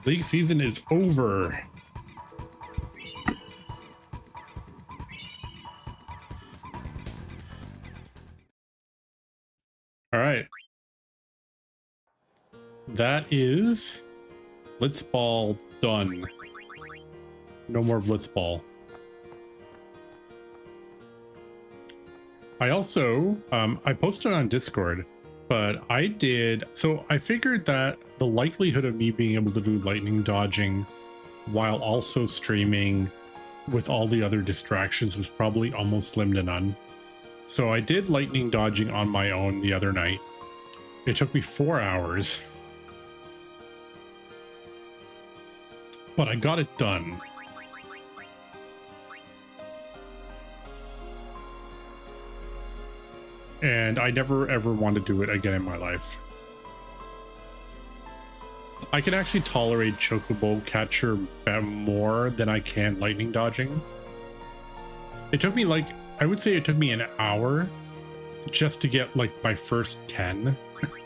League season is over. All right. That is Blitzball done. No more Blitzball. I also, I posted on Discord, but I figured that the likelihood of me being able to do lightning dodging while also streaming with all the other distractions was probably almost slim to none. So I did lightning dodging on my own the other night. It took me 4 hours, but I got it done. And I never ever want to do it again in my life. I can actually tolerate chocobo catcher more than I can lightning dodging. It took me I would say it took me an hour just to get my first 10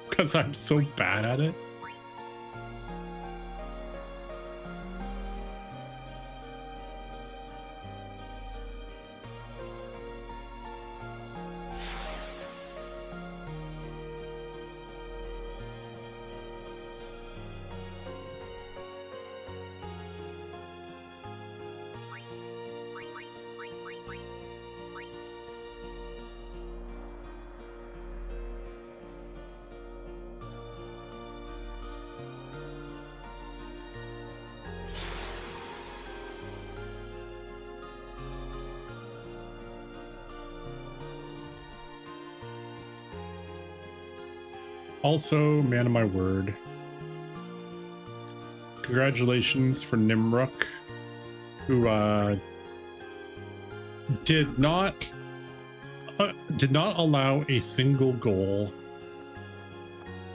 because I'm so bad at it. Also, man of my word, congratulations for Nimruk, who did not allow a single goal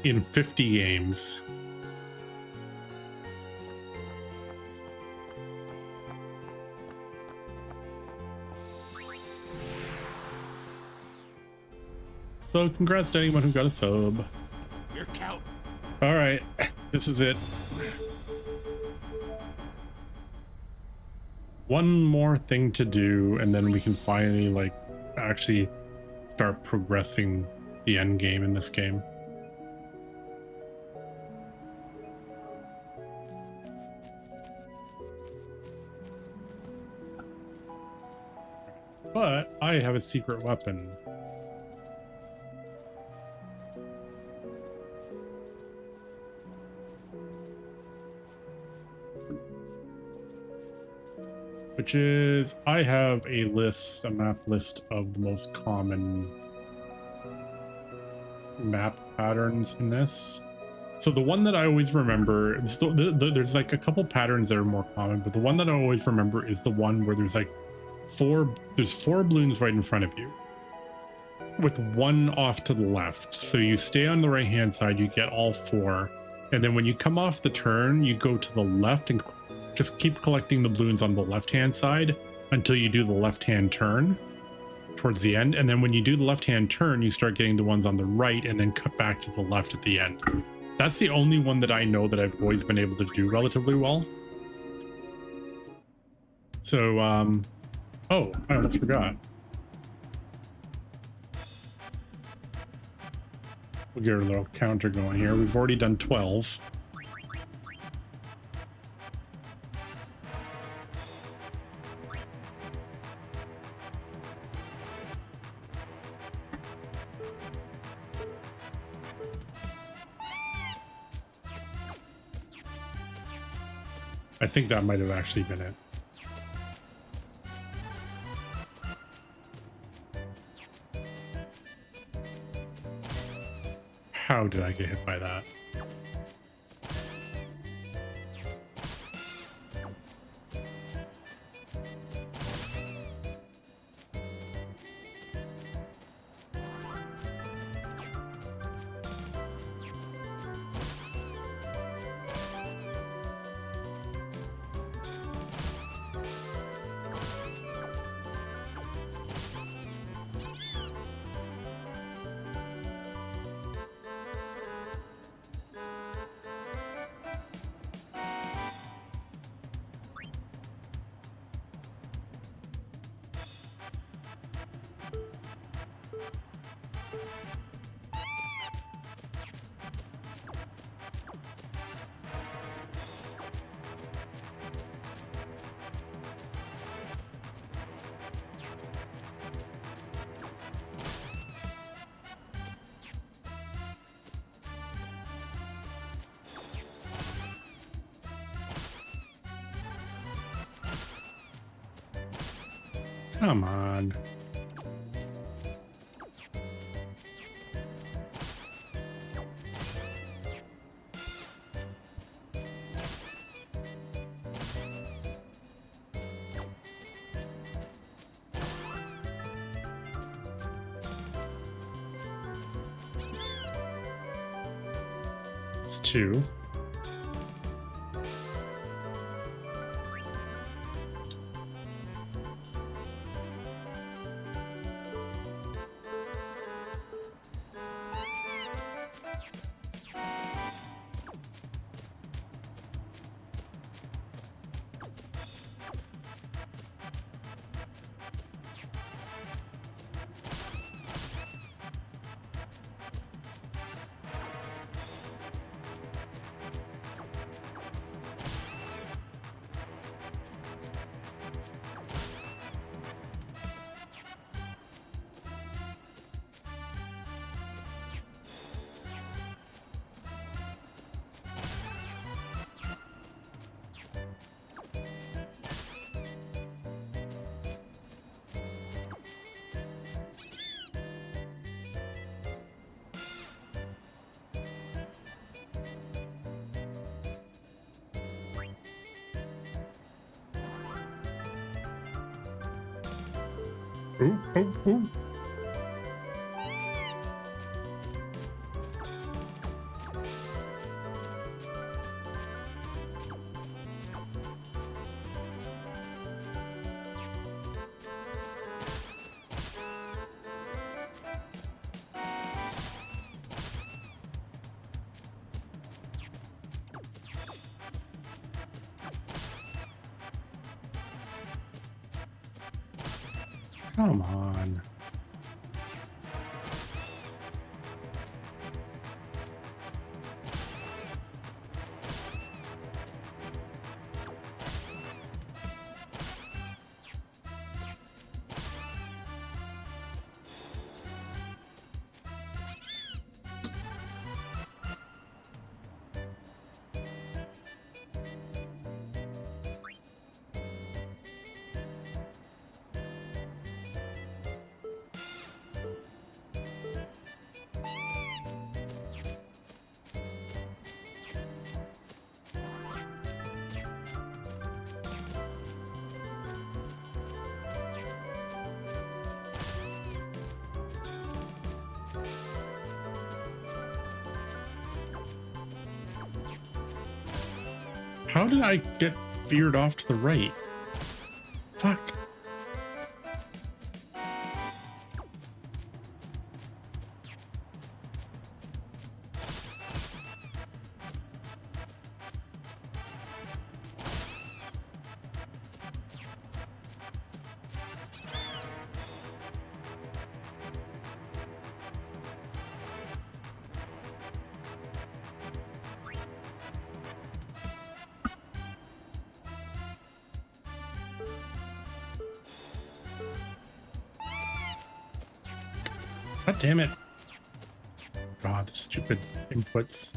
in 50 games. So congrats to anyone who got a sub. We're counting. All right, this is it. One more thing to do, and then we can finally actually start progressing the end game in this game. But I have a secret weapon. Which is, I have a map list of the most common map patterns in this. So the one that I always remember, there's a couple patterns that are more common, but the one that I always remember is the one where there's four balloons right in front of you, with one off to the left. So you stay on the right hand side, you get all four, and then when you come off the turn, you go to the left and just keep collecting the balloons on the left hand side until you do the left hand turn towards the end. And then when you do the left hand turn, you start getting the ones on the right and then cut back to the left at the end. That's the only one that I know that I've always been able to do relatively well. So, oh, I almost forgot. We'll get a little counter going here. We've already done 12. I think that might have actually been it. How did I get hit by that? Come on. It's 2. Ooh, ooh, ooh. Come on. How did I get veered off to the right? Fuck. God damn it. God. the stupid inputs.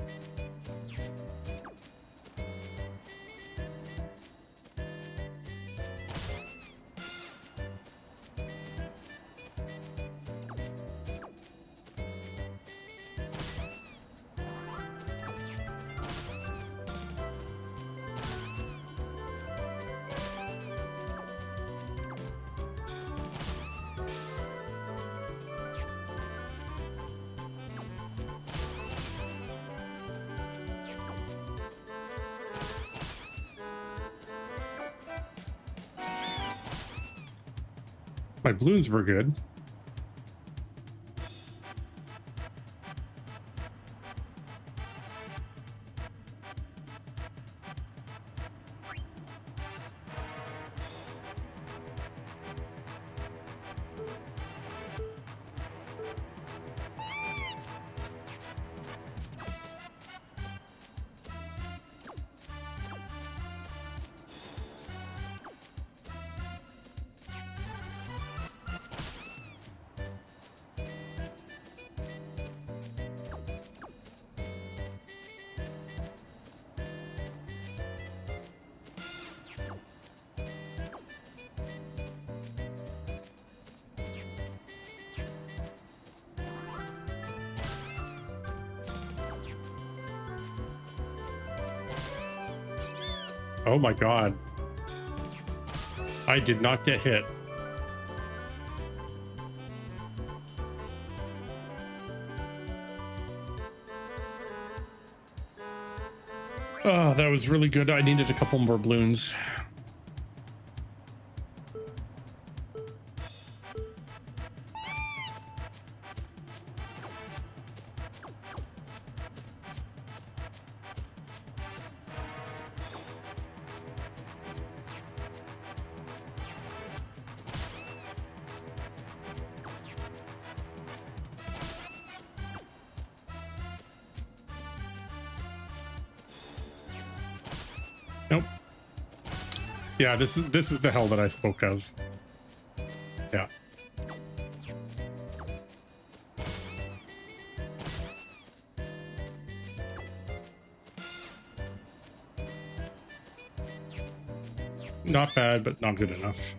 My balloons were good. Oh my god. I did not get hit. Oh, that was really good. I needed a couple more balloons. Nope. Yeah, this is the hell that I spoke of. Yeah. Not bad, but not good enough.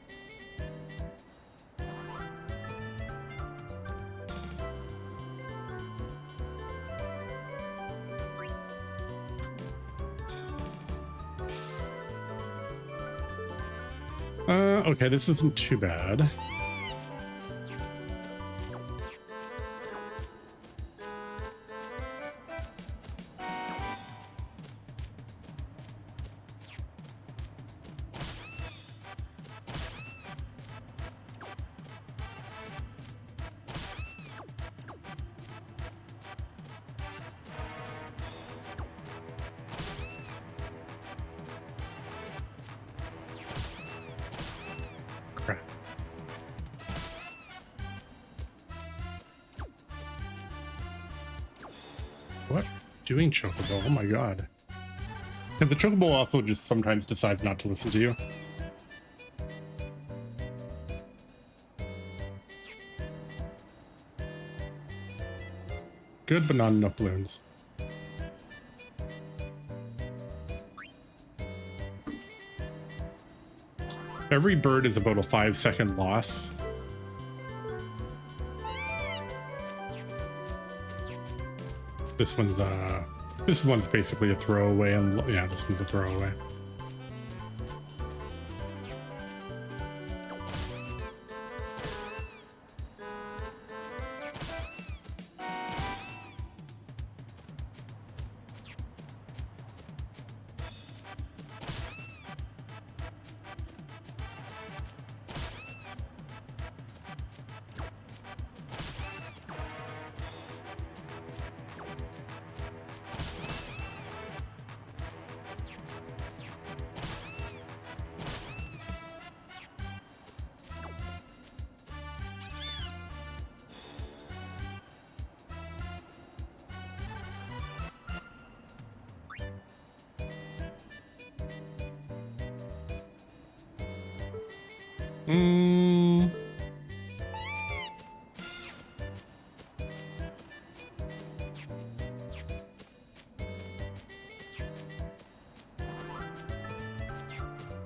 Okay, this isn't too bad. Crap. What? Doing Chocobo? Oh my god. And the Chocobo also just sometimes decides not to listen to you. Good, but not enough balloons. Every bird is about a 5-second loss. This one's basically a throwaway, and yeah, this one's a throwaway.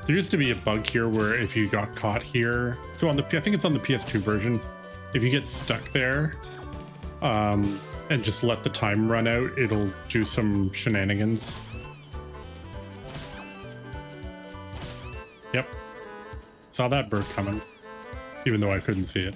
There used to be a bug here where if you got caught here, so on the I think it's on the PS2 version, if you get stuck there, and just let the time run out, it'll do some shenanigans. Yep. Saw that bird coming, even though I couldn't see it.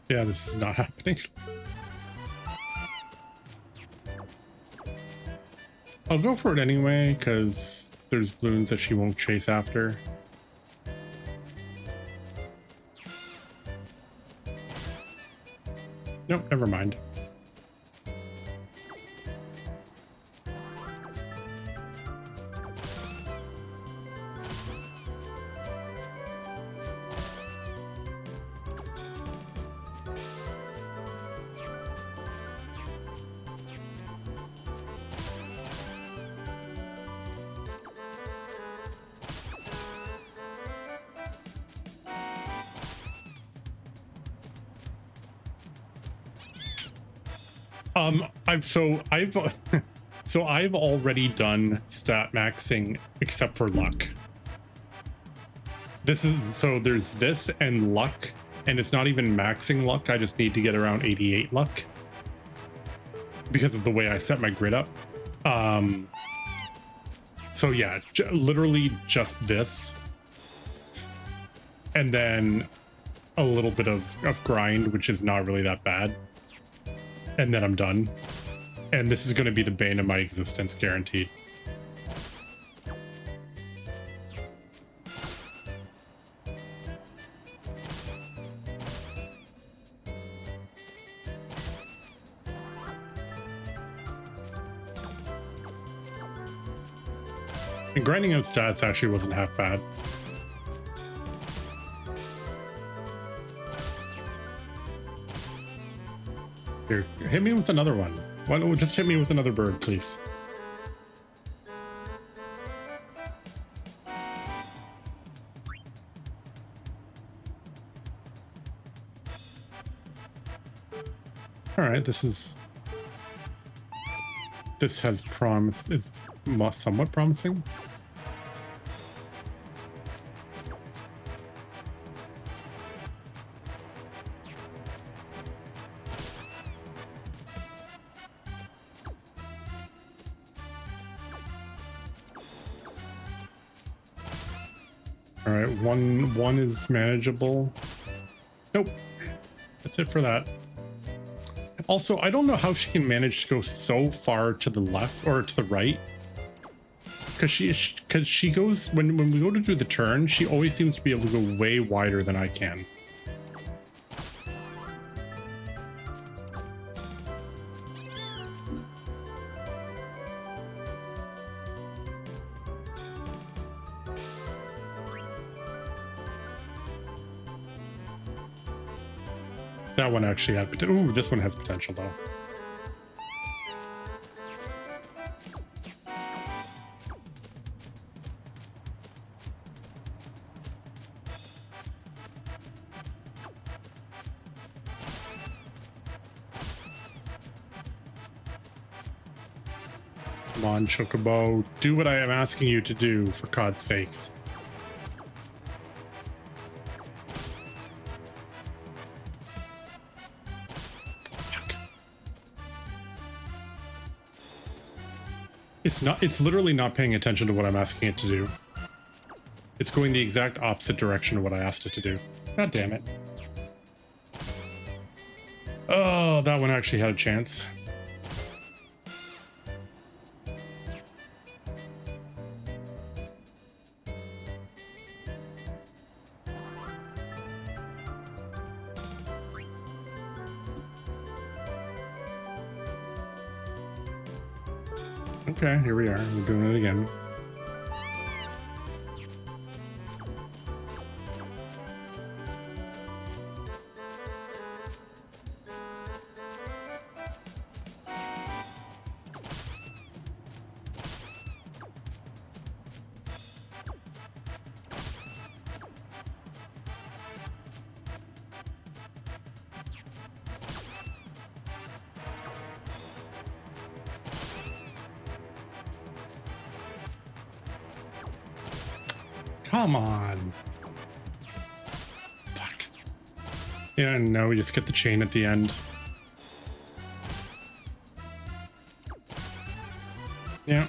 Yeah, this is not happening. I'll go for it anyway, because there's balloons that she won't chase after. Nope, never mind. I've already done stat maxing except for luck. There's this and luck, and it's not even maxing luck. I just need to get around 88 luck because of the way I set my grid up. So yeah, literally just this, and then a little bit of grind, which is not really that bad. And then I'm done. And this is going to be the bane of my existence, guaranteed. And grinding out stats actually wasn't half bad. Here, hit me with another one. Why don't just hit me with another bird, please? All right, this has promise, is somewhat promising. All right, one is manageable. Nope, that's it for that. Also, I don't know how she can manage to go so far to the left or to the right, because she goes when we go to do the turn, she always seems to be able to go way wider than I can. That one actually had potential. Ooh, this one has potential though. Come on, Chocobo, do what I am asking you to do, for God's sakes. It's literally not paying attention to what I'm asking it to do. It's going the exact opposite direction of what I asked it to do. God damn it. Oh, that one actually had a chance. Okay, here we are. We're doing it again. Come on. Fuck. Yeah, no, we just get the chain at the end. Yeah.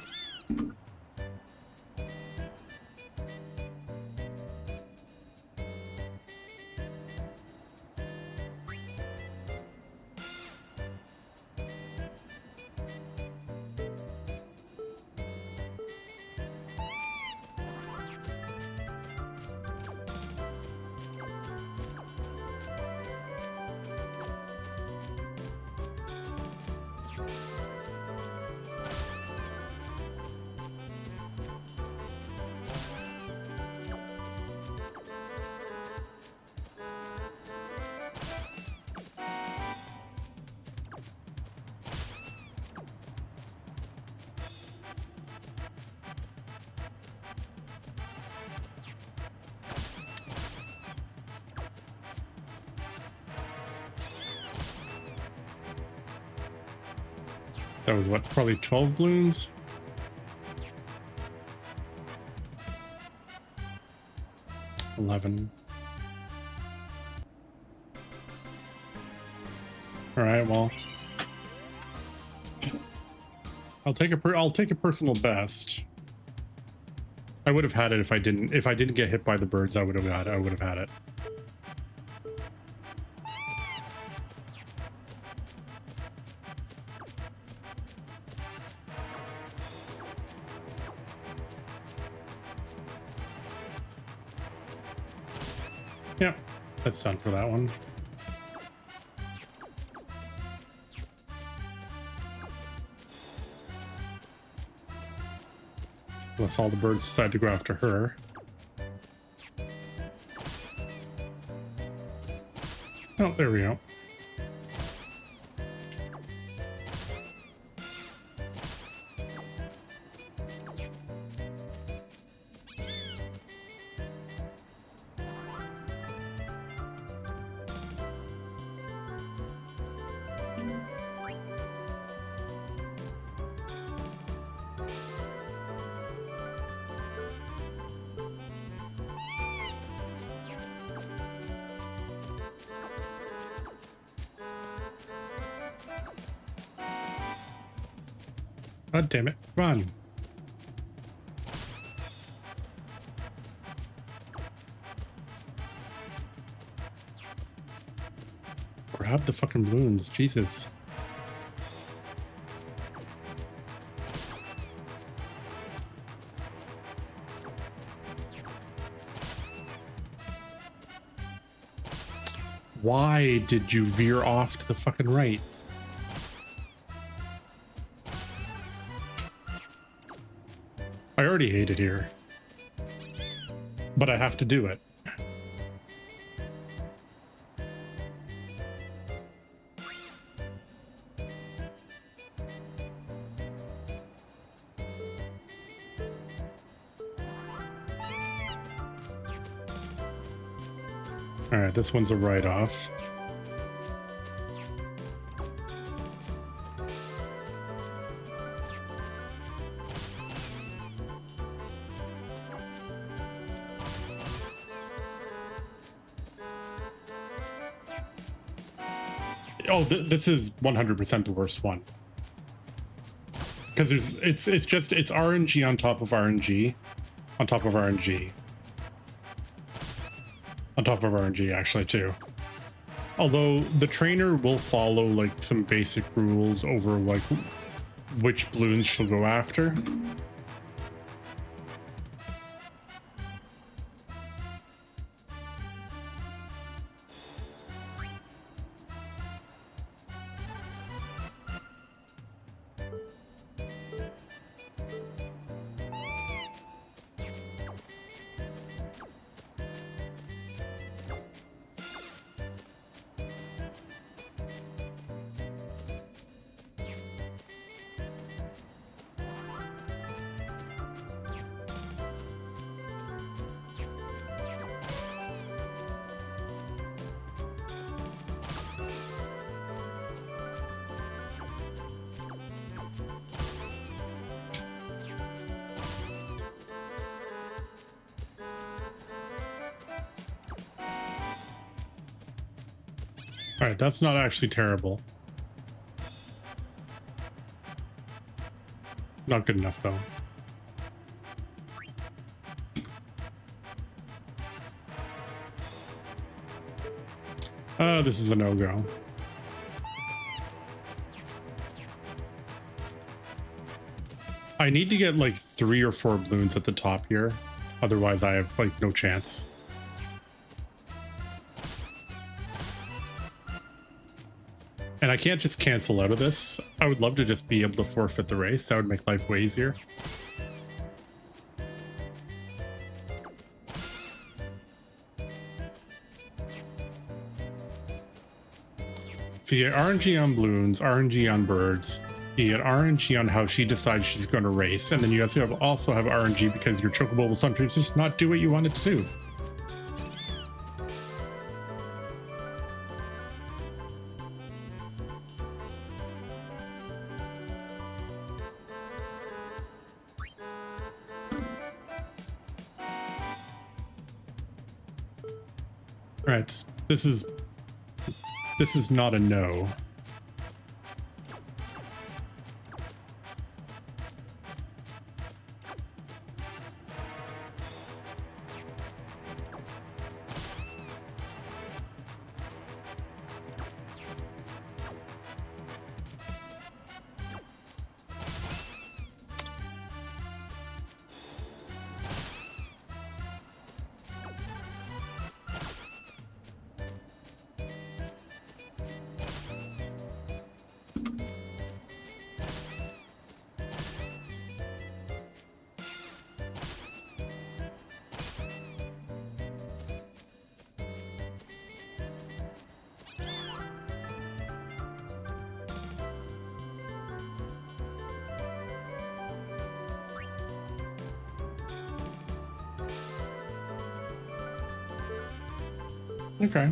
That was what, probably 12 balloons? $11. All right, well, I'll take a personal best. I would have had it if I didn't get hit by the birds. I would have had it. Yep, that's done for that one. Unless all the birds decide to go after her. Oh, there we go. God damn it. Come on. Grab the fucking balloons. Jesus. Why did you veer off to the fucking right? I already hate it here, but I have to do it. All right, this one's a write-off. Oh, this is 100% the worst one. Because it's RNG on top of RNG, on top of RNG, on top of RNG actually too. Although the trainer will follow like some basic rules over like which balloons she'll go after. All right, that's not actually terrible. Not good enough though. This is a no-go. I need to get like 3 or 4 balloons at the top here. Otherwise I have like no chance. And I can't just cancel out of this. I would love to just be able to forfeit the race. That would make life way easier. So you get RNG on balloons, RNG on birds. You get RNG on how she decides she's going to race. And then you also have RNG because your chocobo will sometimes just not do what you want it to do. All right, this is not a no. Okay.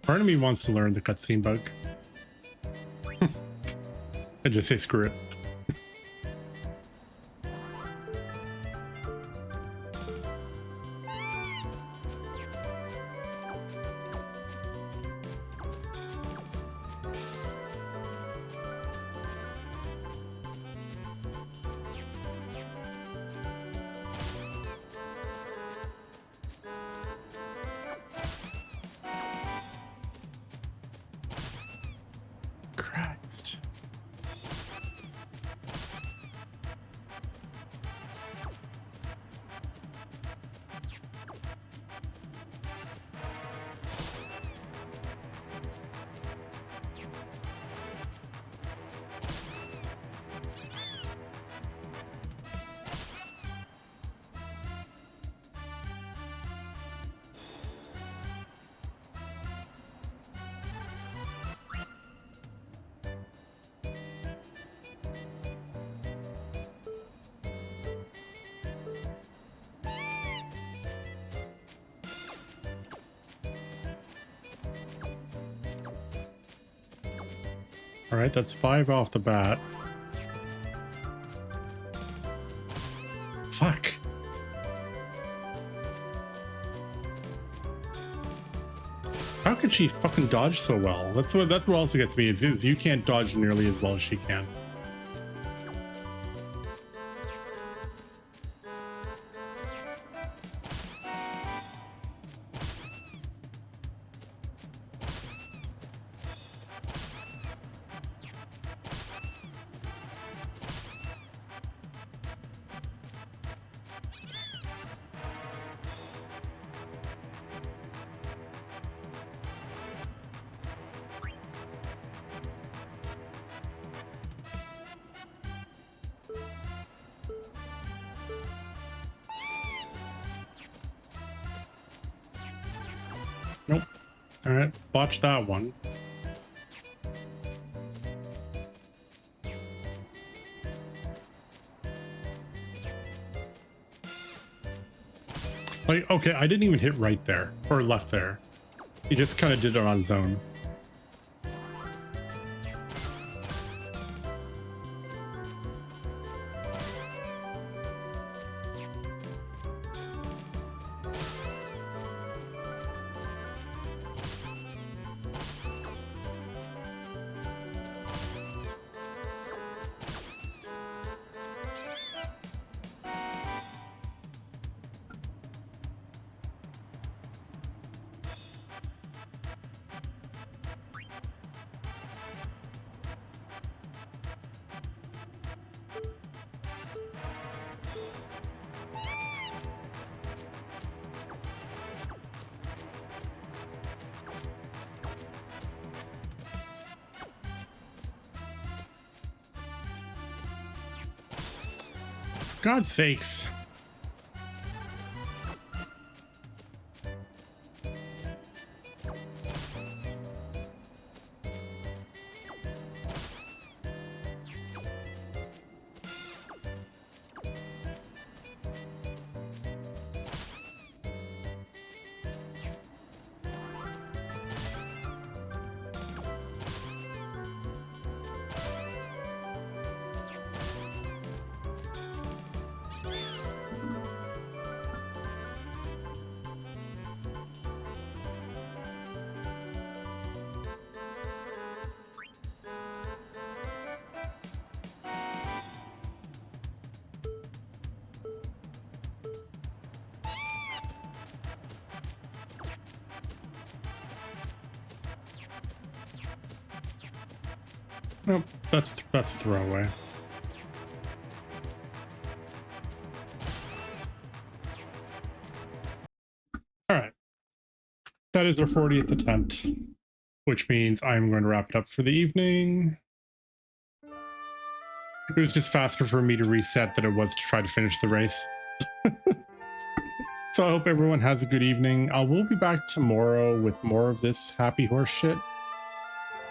Part of me wants to learn the cutscene bug. And just say screw it. Christ. All right, that's 5 off the bat. Fuck. How could she fucking dodge so well? That's what also gets me is you can't dodge nearly as well as she can. Nope. All right, watch that one. Like, okay, I didn't even hit right there or left there. He just kind of did it on his own. God's sakes. Nope, that's a throwaway. All right. That is our 40th attempt, which means I'm going to wrap it up for the evening. It was just faster for me to reset than it was to try to finish the race. So I hope everyone has a good evening. We'll be back tomorrow with more of this happy horse shit.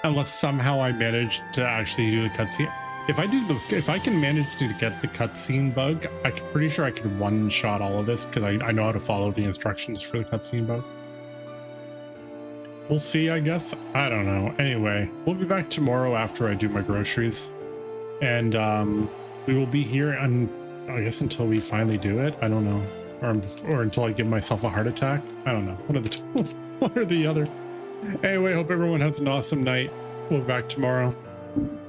Unless somehow I manage to actually do the cutscene. If I can manage to get the cutscene bug, I'm pretty sure I can one-shot all of this because I know how to follow the instructions for the cutscene bug. We'll see, I guess. I don't know. Anyway, we'll be back tomorrow after I do my groceries. And we will be here, I guess, until we finally do it. I don't know. Or until I give myself a heart attack. I don't know. One of the two. One or the other. Anyway, hope everyone has an awesome night. We'll be back tomorrow.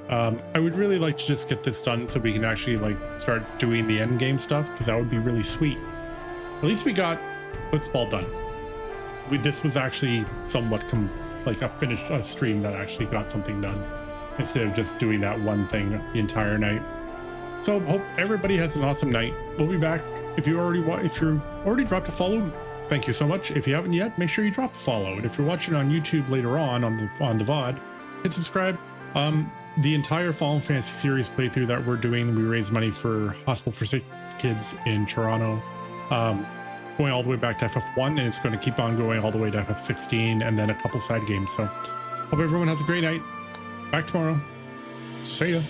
I would really like to just get this done so we can actually like start doing the end game stuff, because that would be really sweet. At least we got football done. This was actually somewhat like a finished stream that actually got something done instead of just doing that one thing the entire night. So hope everybody has an awesome night. We'll be back. If you've already dropped a follow, thank you so much. If you haven't yet, make sure you drop a follow. And if you're watching on YouTube later on the VOD, hit subscribe. The entire Final Fantasy series playthrough that we're doing, we raise money for Hospital for Sick Kids in Toronto, going all the way back to FF1, and it's going to keep on going all the way to FF16, and then a couple side games. So hope everyone has a great night. Back tomorrow. See ya.